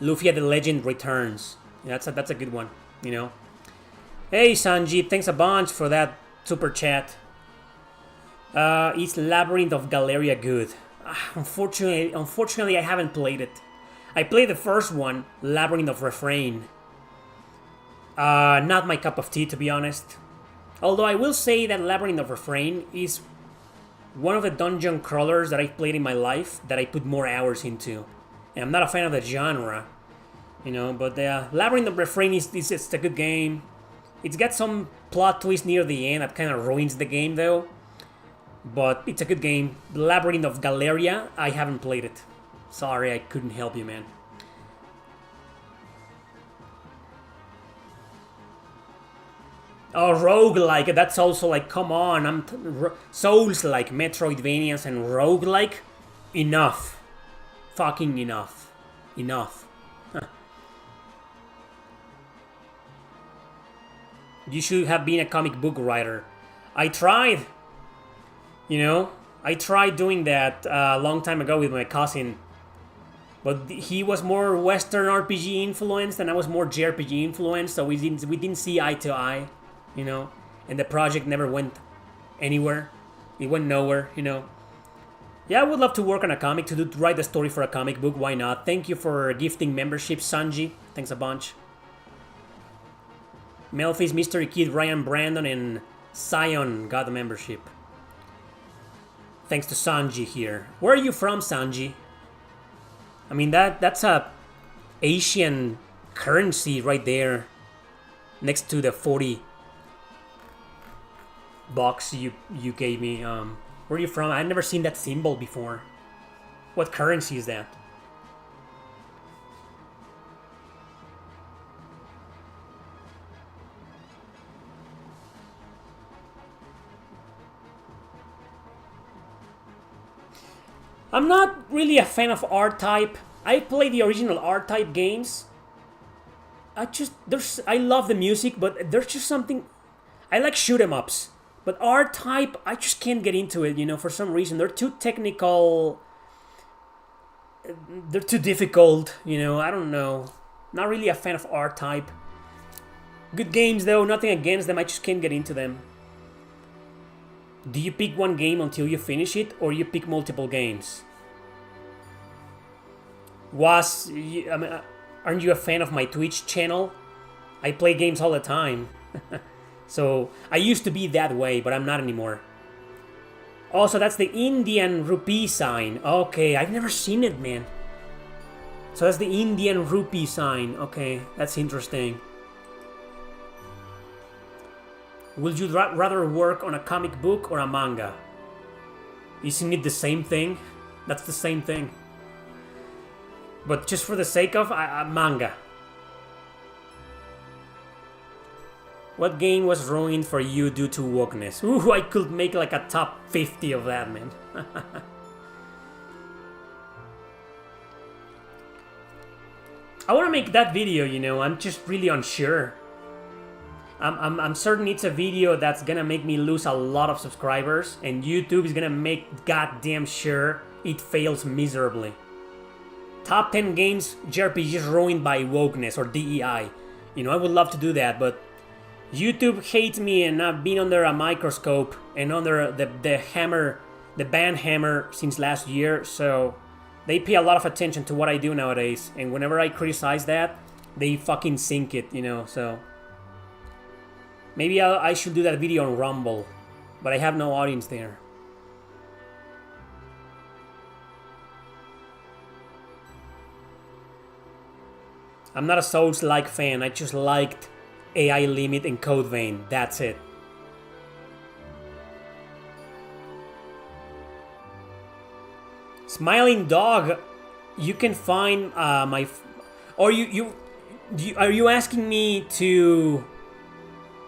Lufia the Legend Returns. Yeah, that's a good one, you know. Hey Sanjeev, thanks a bunch for that super chat. Is Labyrinth of Galeria good? Unfortunately, I haven't played it. I played the first one, Labyrinth of Refrain. Not my cup of tea, to be honest. Although I will say that Labyrinth of Refrain is one of the dungeon crawlers that I've played in my life that I put more hours into. And I'm not a fan of the genre, you know, but Labyrinth of Refrain is a good game. It's got some plot twist near the end that kind of ruins the game, though. But it's a good game. Labyrinth of Galeria, I haven't played it. Sorry, I couldn't help you, man. Oh, roguelike, that's also like, come on, Souls-like, Metroidvanias and roguelike? Enough. Fucking enough. Enough. Huh. You should have been a comic book writer. I tried. You know, I tried doing that a long time ago with my cousin. But he was more Western RPG influenced and I was more JRPG influenced, so we didn't see eye to eye. You know, and the project never went anywhere. It went nowhere, you know. Yeah, I would love to work on a comic, to write a story for a comic book. Why not? Thank you for gifting membership, Sanji. Thanks a bunch. Melfi's, Mystery Kid, Ryan Brandon, and Sion got the membership. Thanks to Sanji here. Where are you from, Sanji? I mean, that's a Asian currency right there. Next to the 40 bucks you gave me. Where are you from? I've never seen that symbol before. What currency is that? I'm not really a fan of R-Type. I play the original R-Type games. I love the music, but there's just something. I like shoot 'em ups, but R-Type, I just can't get into it. For some reason they're too technical. They're too difficult. I don't know. Not really a fan of R-Type. Good games though, nothing against them. I just can't get into them. Do you pick one game until you finish it, or you pick multiple games? Aren't you a fan of my Twitch channel? I play games all the time. So, I used to be that way, but I'm not anymore. Also, that's the Indian rupee sign. Okay, I've never seen it, man. So that's the Indian rupee sign. Okay, that's interesting. Would you rather work on a comic book or a manga? Isn't it the same thing? That's the same thing. But just for the sake of a manga. What game was ruined for you due to wokeness? Ooh, I could make like a top 50 of that, man. I want to make that video, I'm just really unsure. I'm certain it's a video that's gonna make me lose a lot of subscribers, and YouTube is gonna make goddamn sure it fails miserably. Top 10 games JRPGs ruined by wokeness or DEI. I would love to do that, but YouTube hates me, and I've been under a microscope and under the hammer, the ban hammer since last year, so they pay a lot of attention to what I do nowadays, and whenever I criticize that, they fucking sink it, so... Maybe I should do that video on Rumble, but I have no audience there. I'm not a Souls-like fan, I just liked AI Limit and Code Vein, that's it. Smiling Dog, you can find my... Or are you asking me to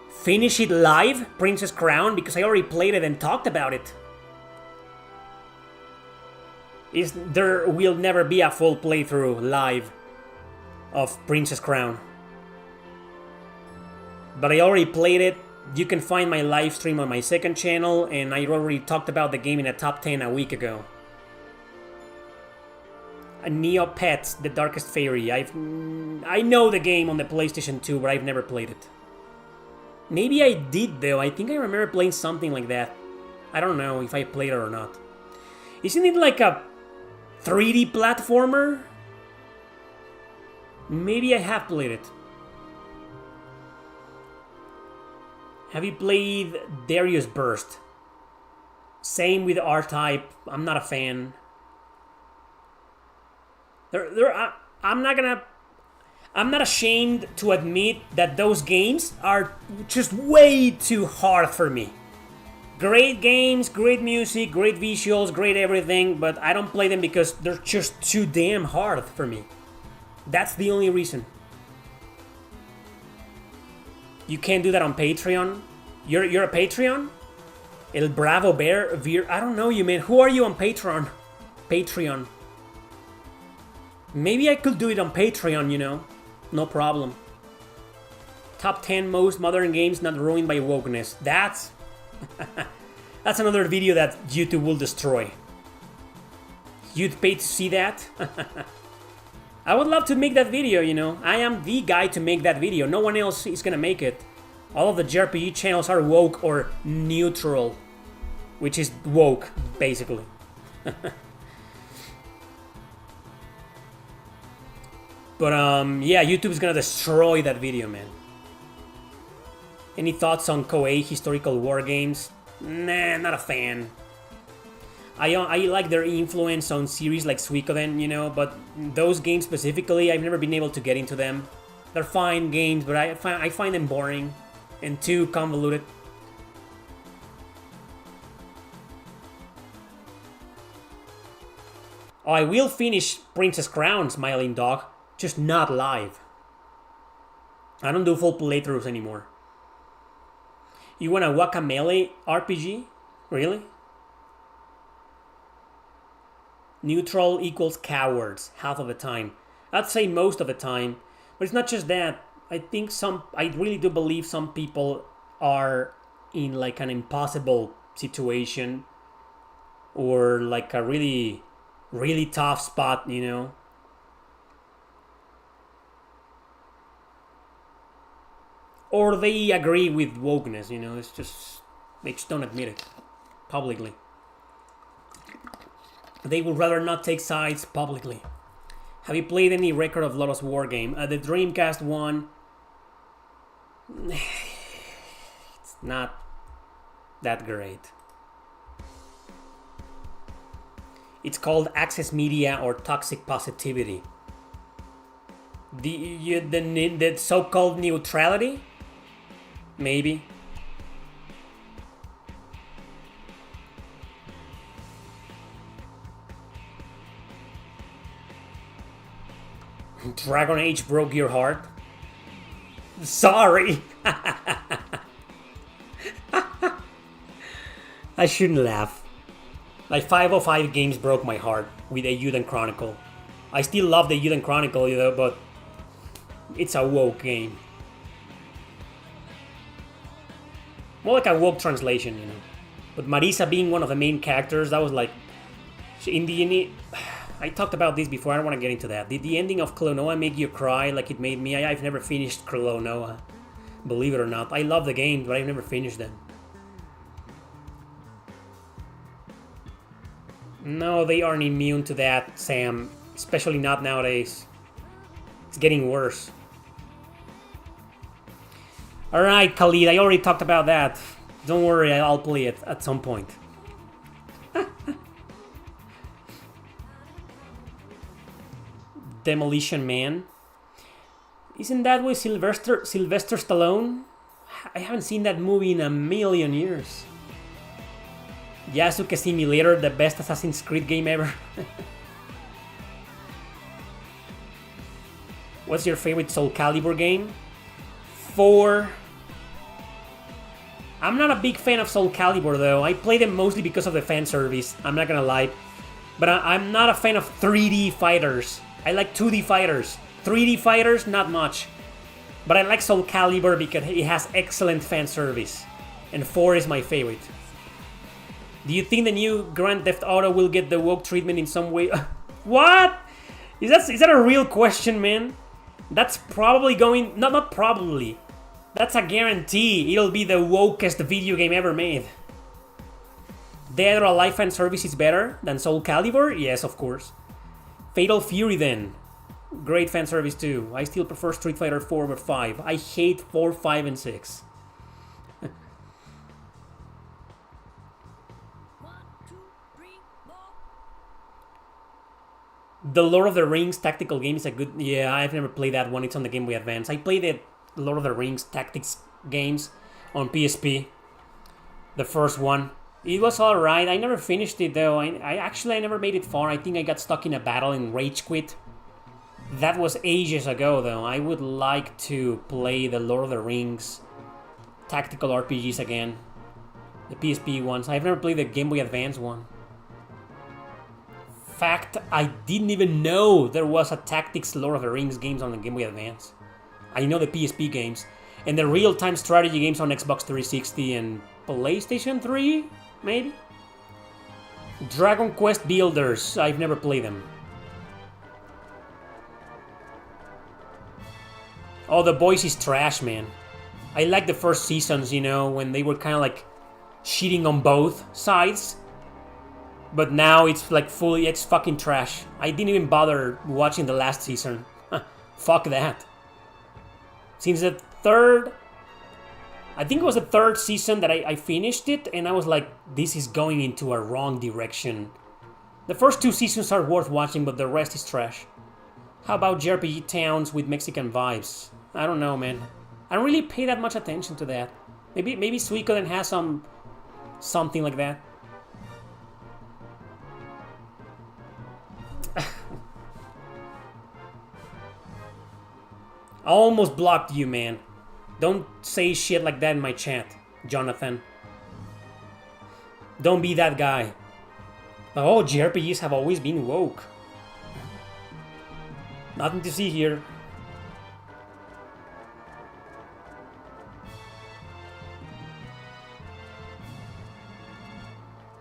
finish it live, Princess Crown? Because I already played it and talked about it. There will never be a full playthrough live of Princess Crown. But I already played it. You can find my live stream on my second channel, and I already talked about the game in a top 10 a week ago. Neopets, The Darkest Fairy. I know the game on the PlayStation 2, but I've never played it. Maybe I did though. I think I remember playing something like that. I don't know if I played it or not. Isn't it like a 3D platformer? Maybe I have played it. Have you played Darius Burst? Same with R-Type. I'm not a fan. I'm not ashamed to admit that those games are just way too hard for me. Great games, great music, great visuals, great everything, but I don't play them because they're just too damn hard for me. That's the only reason. You can't do that on Patreon? You're a Patreon? El Bravo Bear? I don't know you, man. Who are you on Patreon? Patreon. Maybe I could do it on Patreon, No problem. Top 10 most modern games not ruined by wokeness. That's another video that YouTube will destroy. You'd pay to see that? I would love to make that video, I am the guy to make that video. No one else is gonna make it. All of the JRPG channels are woke or neutral, which is woke, basically. But yeah, YouTube is gonna destroy that video, man. Any thoughts on Koei historical war games? Nah, not a fan. I like their influence on series like Suikoden, but those games specifically, I've never been able to get into them. They're fine games, but I find them boring and too convoluted. Oh, I will finish Princess Crown, Smiling Dog, just not live. I don't do full playthroughs anymore. You want a Guacamelee RPG? Really? Neutral equals cowards, half of the time. I'd say most of the time. But it's not just that. I really do believe some people are in like an impossible situation. Or like a really, really tough spot, Or they agree with wokeness, it's just, they just don't admit it publicly. They would rather not take sides publicly. Have you played any Record of Lodoss War game? The Dreamcast one, it's not that great. It's called Access Media or Toxic Positivity. The so-called neutrality? Maybe. Dragon Age broke your heart? Sorry! I shouldn't laugh. Like 505 games broke my heart with Eiyuden Chronicle. I still love the Eiyuden Chronicle, but it's a woke game. More like a woke translation, But Marisa being one of the main characters, that was like... I talked about this before, I don't want to get into that. Did the ending of Klonoa make you cry like it made me? I've never finished Klonoa. Believe it or not. I love the games, but I've never finished them. No, they aren't immune to that, Sam. Especially not nowadays. It's getting worse. Alright, Khalid, I already talked about that. Don't worry, I'll play it at some point. Demolition Man. Isn't that with Sylvester Stallone? I haven't seen that movie in a million years. Yasuke Simulator, the best Assassin's Creed game ever. What's your favorite Soul Calibur game? 4. I'm not a big fan of Soul Calibur though. I play them mostly because of the fan service. I'm not gonna lie. But I'm not a fan of 3D fighters. I like 2D fighters. 3D fighters, not much. But I like Soul Calibur because it has excellent fan service. And 4 is my favorite. Do you think the new Grand Theft Auto will get the woke treatment in some way? What? Is that a real question, man? That's probably going... Not probably. That's a guarantee. It'll be the wokest video game ever made. Dead or Alive fan service is better than Soul Calibur? Yes, of course. Fatal Fury then. Great fan service too. I still prefer Street Fighter 4 over 5. I hate 4, 5, and 6. The Lord of the Rings tactical game is a good... Yeah, I've never played that one. It's on the Game Boy Advance. I played the Lord of the Rings tactics games on PSP. The first one. It was alright. I never finished it though. I never made it far. I think I got stuck in a battle and rage quit. That was ages ago though. I would like to play the Lord of the Rings tactical RPGs again. The PSP ones. I've never played the Game Boy Advance one. Fact, I didn't even know there was a tactics Lord of the Rings games on the Game Boy Advance. I know the PSP games. And the real-time strategy games on Xbox 360 and PlayStation 3, maybe? Dragon Quest Builders, I've never played them. Oh, The Boys is trash, man. I like the first seasons, when they were kind of like cheating on both sides. But now it's like it's fucking trash. I didn't even bother watching the last season. Fuck that. Since the third, I think it was the third season that I finished it, and I was like, this is going into a wrong direction. The first 2 seasons are worth watching, but the rest is trash. How about JRPG towns with Mexican vibes? I don't know, man. I don't really pay that much attention to that. Maybe Suikoden has something like that. I almost blocked you, man. Don't say shit like that in my chat, Jonathan. Don't be that guy. Oh, JRPGs have always been woke. Nothing to see here.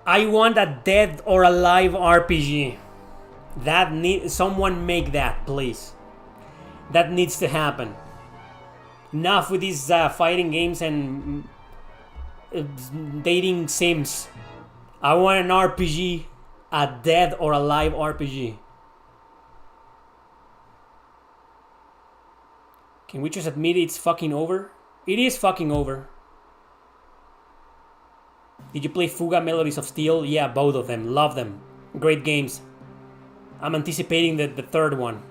I want a dead or alive RPG. Someone make that, please. That needs to happen. Enough with these fighting games and dating sims. I want an RPG, a dead or alive RPG. Can we just admit it's fucking over? It is fucking over. Did you play Fuga Melodies of Steel? Yeah, both of them. Love them. Great games. I'm anticipating the third one.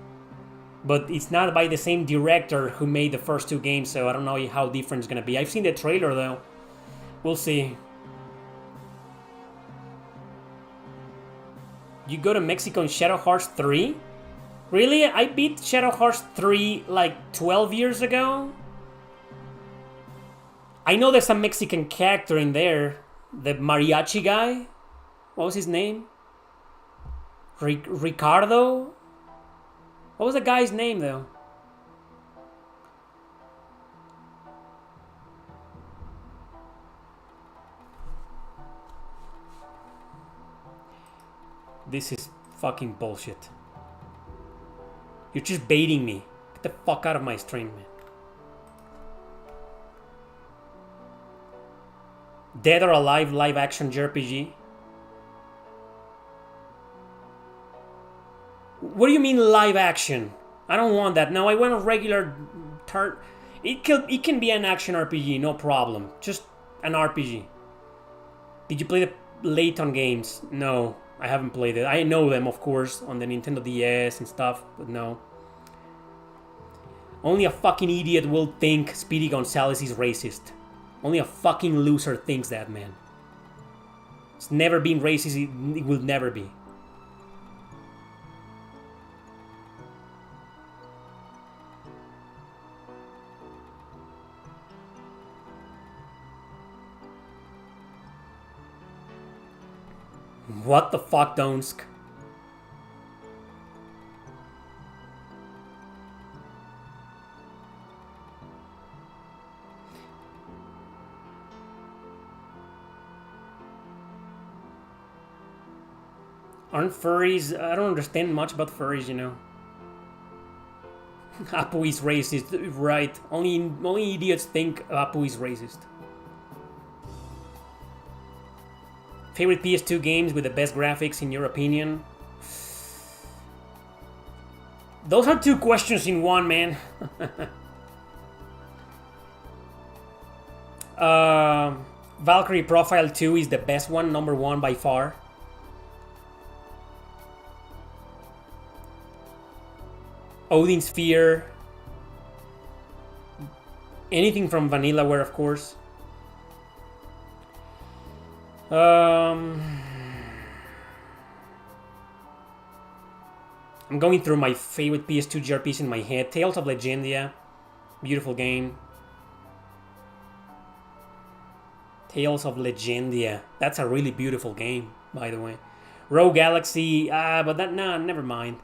But it's not by the same director who made the first 2 games, so I don't know how different it's gonna be. I've seen the trailer though. We'll see. You go to Mexico in Shadow Hearts 3? Really? I beat Shadow Hearts 3 like 12 years ago? I know there's a Mexican character in there. The mariachi guy? What was his name? Ricardo? What was the guy's name though? This is fucking bullshit. You're just baiting me. Get the fuck out of my stream, man. Dead or Alive live action JRPG? What do you mean live action? I don't want that. No, I want a regular turn. It can be an action RPG, no problem. Just an RPG. Did you play the Layton games? No, I haven't played it. I know them, of course, on the Nintendo DS and stuff, but no. Only a fucking idiot will think Speedy Gonzalez is racist. Only a fucking loser thinks that, man. It's never been racist, it will never be. What the fuck, Donsk? Aren't furries? I don't understand much about furries, you know. Apu is racist, right? Only idiots think Apu is racist. Favorite PS2 games with the best graphics in your opinion? Those are 2 questions in one, man. Valkyrie Profile 2 is the best one, number 1 by far. Odin Sphere. Anything from Vanillaware, of course. I'm going through my favorite PS2 JRPGs in my head. Tales of Legendia. Beautiful game. Tales of Legendia. That's a really beautiful game, by the way. Rogue Galaxy. But that, nah, never mind.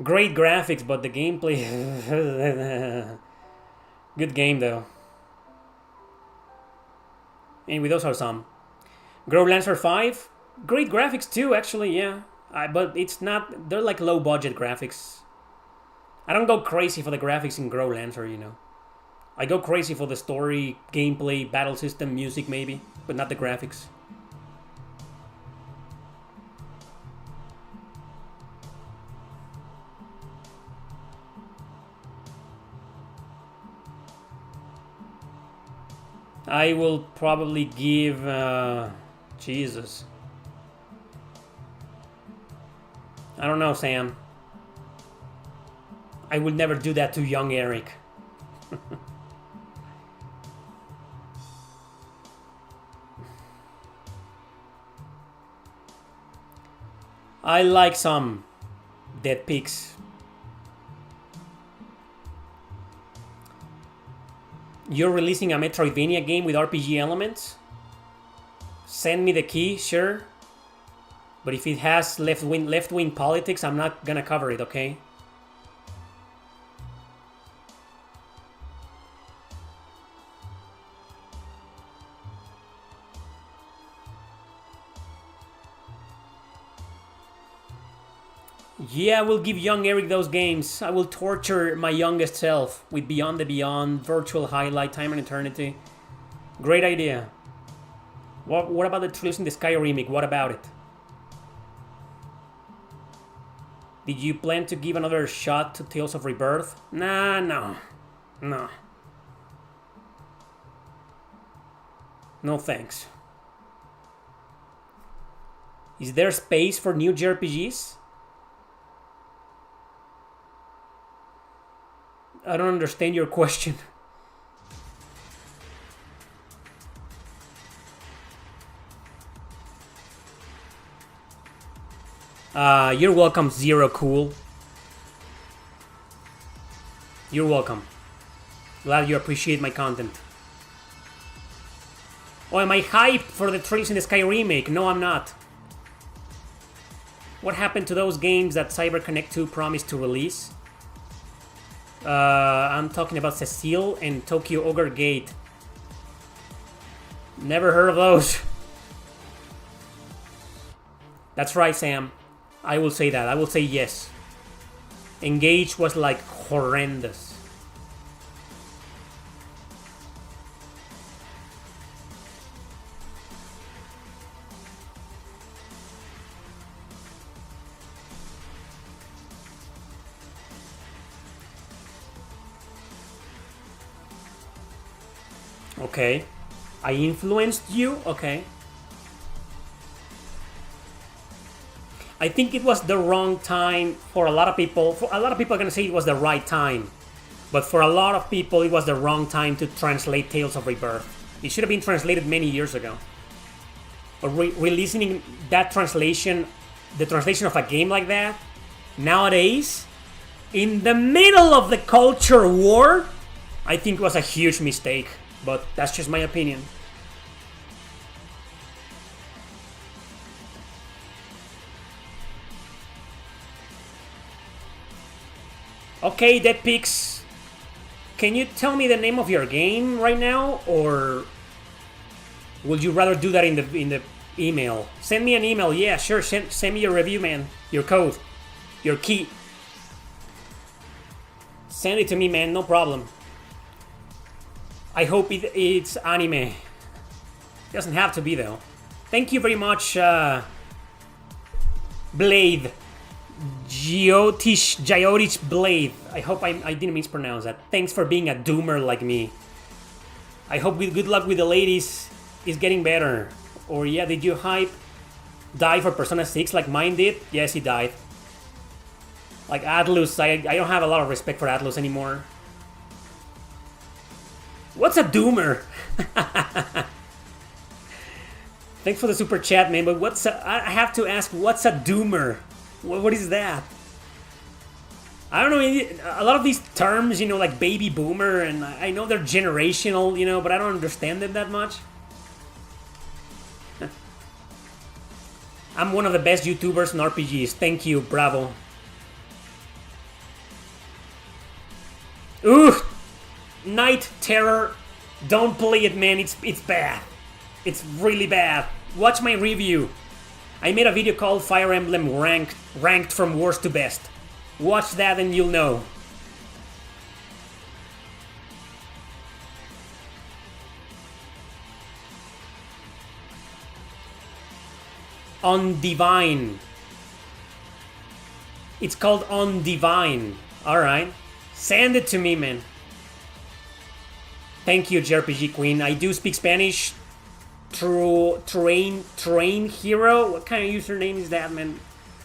Great graphics, but the gameplay... Good game, though. Anyway, those are some. Grow Lancer 5? Great graphics, too, actually, yeah. But it's not... They're like low-budget graphics. I don't go crazy for the graphics in Grow Lancer, you know. I go crazy for the story, gameplay, battle system, music, maybe. But not the graphics. I will probably give... Jesus. I don't know, Sam. I would never do that to young Eric. I like some Dead Pigs. You're releasing a Metroidvania game with RPG elements? Send me the key, sure. But if it has left-wing politics, I'm not gonna cover it, okay? Yeah, I will give young Eric those games. I will torture my youngest self with Beyond the Beyond, Virtual Highlight, Time and Eternity. Great idea. What about the Trails in the Sky remake? What about it? Did you plan to give another shot to Tales of Rebirth? Nah, no. No. No thanks. Is there space for new JRPGs? I don't understand your question. You're welcome, Zero Cool. You're welcome. Glad you appreciate my content. Oh, am I hyped for the Trails in the Sky remake? No, I'm not. What happened to those games that CyberConnect 2 promised to release? I'm talking about Cecile and Tokyo Ogre Gate. Never heard of those. That's right, Sam. I will say that. I will say yes. Engage was like horrendous. Okay. I influenced you? Okay. I think it was the wrong time for a lot of people. For a lot of people are going to say it was the right time. But for a lot of people, it was the wrong time to translate Tales of Rebirth. It should have been translated many years ago. But releasing that translation, the translation of a game like that, nowadays, in the middle of the culture war, I think was a huge mistake. But that's just my opinion. Okay, Dead Pigs. Can you tell me the name of your game right now, or would you rather do that in the email? Send me an email. Yeah, sure. Send me your review, man. Your code, your key. Send it to me, man. No problem. I hope it's anime. It doesn't have to be though. Thank you very much, Blade. Giotish Blade. I hope I didn't mispronounce that. Thanks for being a doomer like me. I hope good luck with the ladies is getting better. Or yeah, did you die for Persona 6 like mine did? Yes, he died. Like Atlus, I don't have a lot of respect for Atlus anymore. What's a doomer? Thanks for the super chat, man. But I have to ask, what's a doomer? What is that? I don't know. A lot of these terms, like baby boomer, and I know they're generational, but I don't understand them that much. I'm one of the best YouTubers in RPGs. Thank you, bravo. Ooh, Night Terror. Don't play it, man. It's bad. It's really bad. Watch my review. I made a video called Fire Emblem ranked from worst to best. Watch that and you'll know. Undivine. It's called Undivine. Alright. Send it to me, man. Thank you, JRPG Queen. I do speak Spanish through Train Hero. What kind of username is that, man?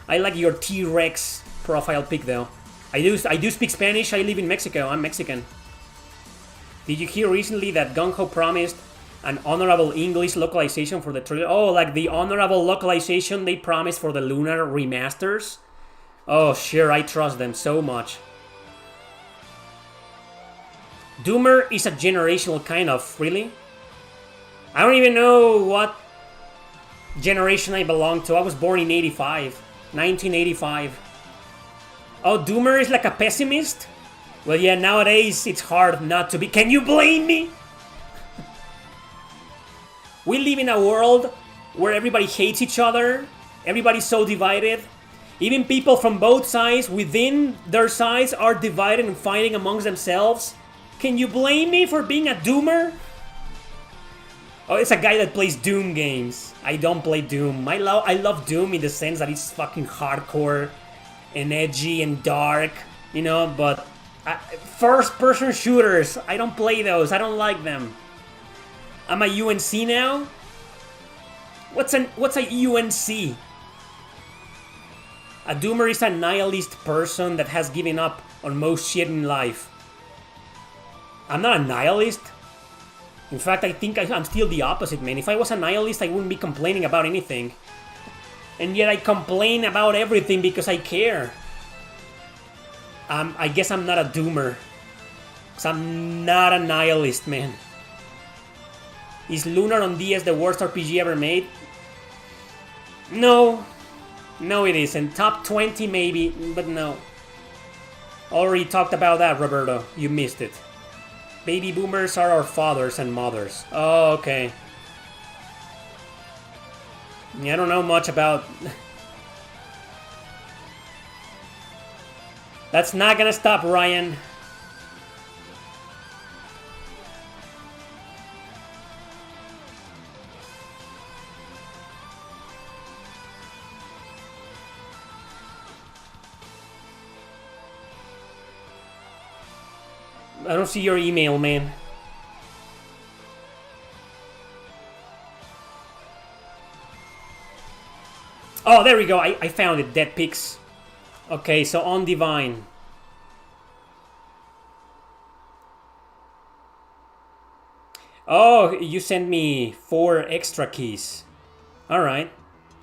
I like your T-Rex profile pic, though. I do speak Spanish. I live in Mexico. I'm Mexican. Did you hear recently that Gung-Ho promised an honorable English localization for the trailer? Oh, like the honorable localization they promised for the Lunar remasters? Oh, sure, I trust them so much. Doomer is a generational kind of, really? I don't even know what generation I belong to. I was born in 85. 1985. Oh, Doomer is like a pessimist? Well, yeah, nowadays it's hard not to be. Can you blame me? We live in a world where everybody hates each other. Everybody's so divided. Even people from both sides within their sides are divided and fighting amongst themselves. Can you blame me for being a Doomer? Oh, it's a guy that plays Doom games. I don't play Doom. I love Doom in the sense that it's fucking hardcore and edgy and dark, you know, but first-person shooters, I don't play those. I don't like them. I'm a UNC now? What's a UNC? A Doomer is a nihilist person that has given up on most shit in life. I'm not a nihilist. In fact, I think I'm still the opposite, man. If I was a nihilist, I wouldn't be complaining about anything. And yet I complain about everything because I care. I guess I'm not a Doomer. Because I'm not a nihilist, man. Is Lunar on DS the worst RPG ever made? No. No, it isn't. Top 20 maybe, but no. Already talked about that, Roberto. You missed it. Baby boomers are our fathers and mothers. Oh, okay. Yeah, I don't know much about... That's not gonna stop, Ryan. I don't see your email, man. Oh, there we go. I found it. Dead Pics. Okay, so on Divine. Oh, you sent me 4 extra keys. Alright.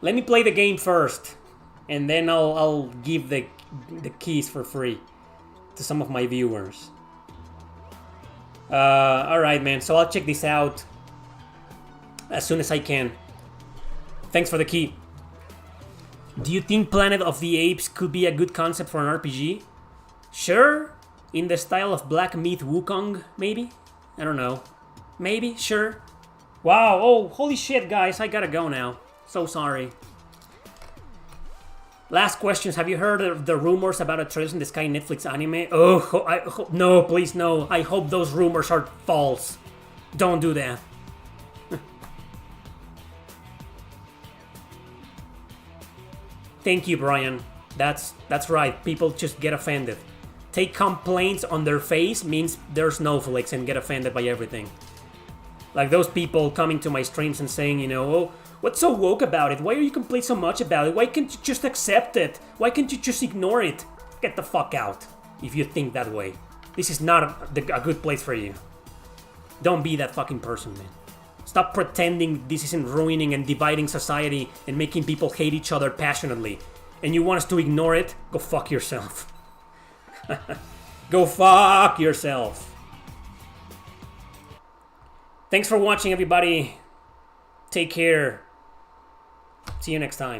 Let me play the game first. And then I'll give the keys for free to some of my viewers. Alright, man. So I'll check this out as soon as I can. Thanks for the key. Do you think Planet of the Apes could be a good concept for an RPG? Sure. In the style of Black Myth Wukong, maybe? I don't know. Maybe? Sure. Wow. Oh, holy shit, guys. I gotta go now. So sorry. Last questions. Have you heard of the rumors about a Trails in the Sky Netflix anime? Oh, no, please, no. I hope those rumors are false. Don't do that. Thank you, Brian. That's right. People just get offended. Take complaints on their face means they're snowflakes and get offended by everything. Like those people coming to my streams and saying, you know, oh, what's so woke about it? Why are you complaining so much about it? Why can't you just accept it? Why can't you just ignore it? Get the fuck out if you think that way. This is not a good place for you. Don't be that fucking person, man. Stop pretending this isn't ruining and dividing society and making people hate each other passionately. And you want us to ignore it? Go fuck yourself. Go fuck yourself. Thanks for watching, everybody. Take care. See you next time.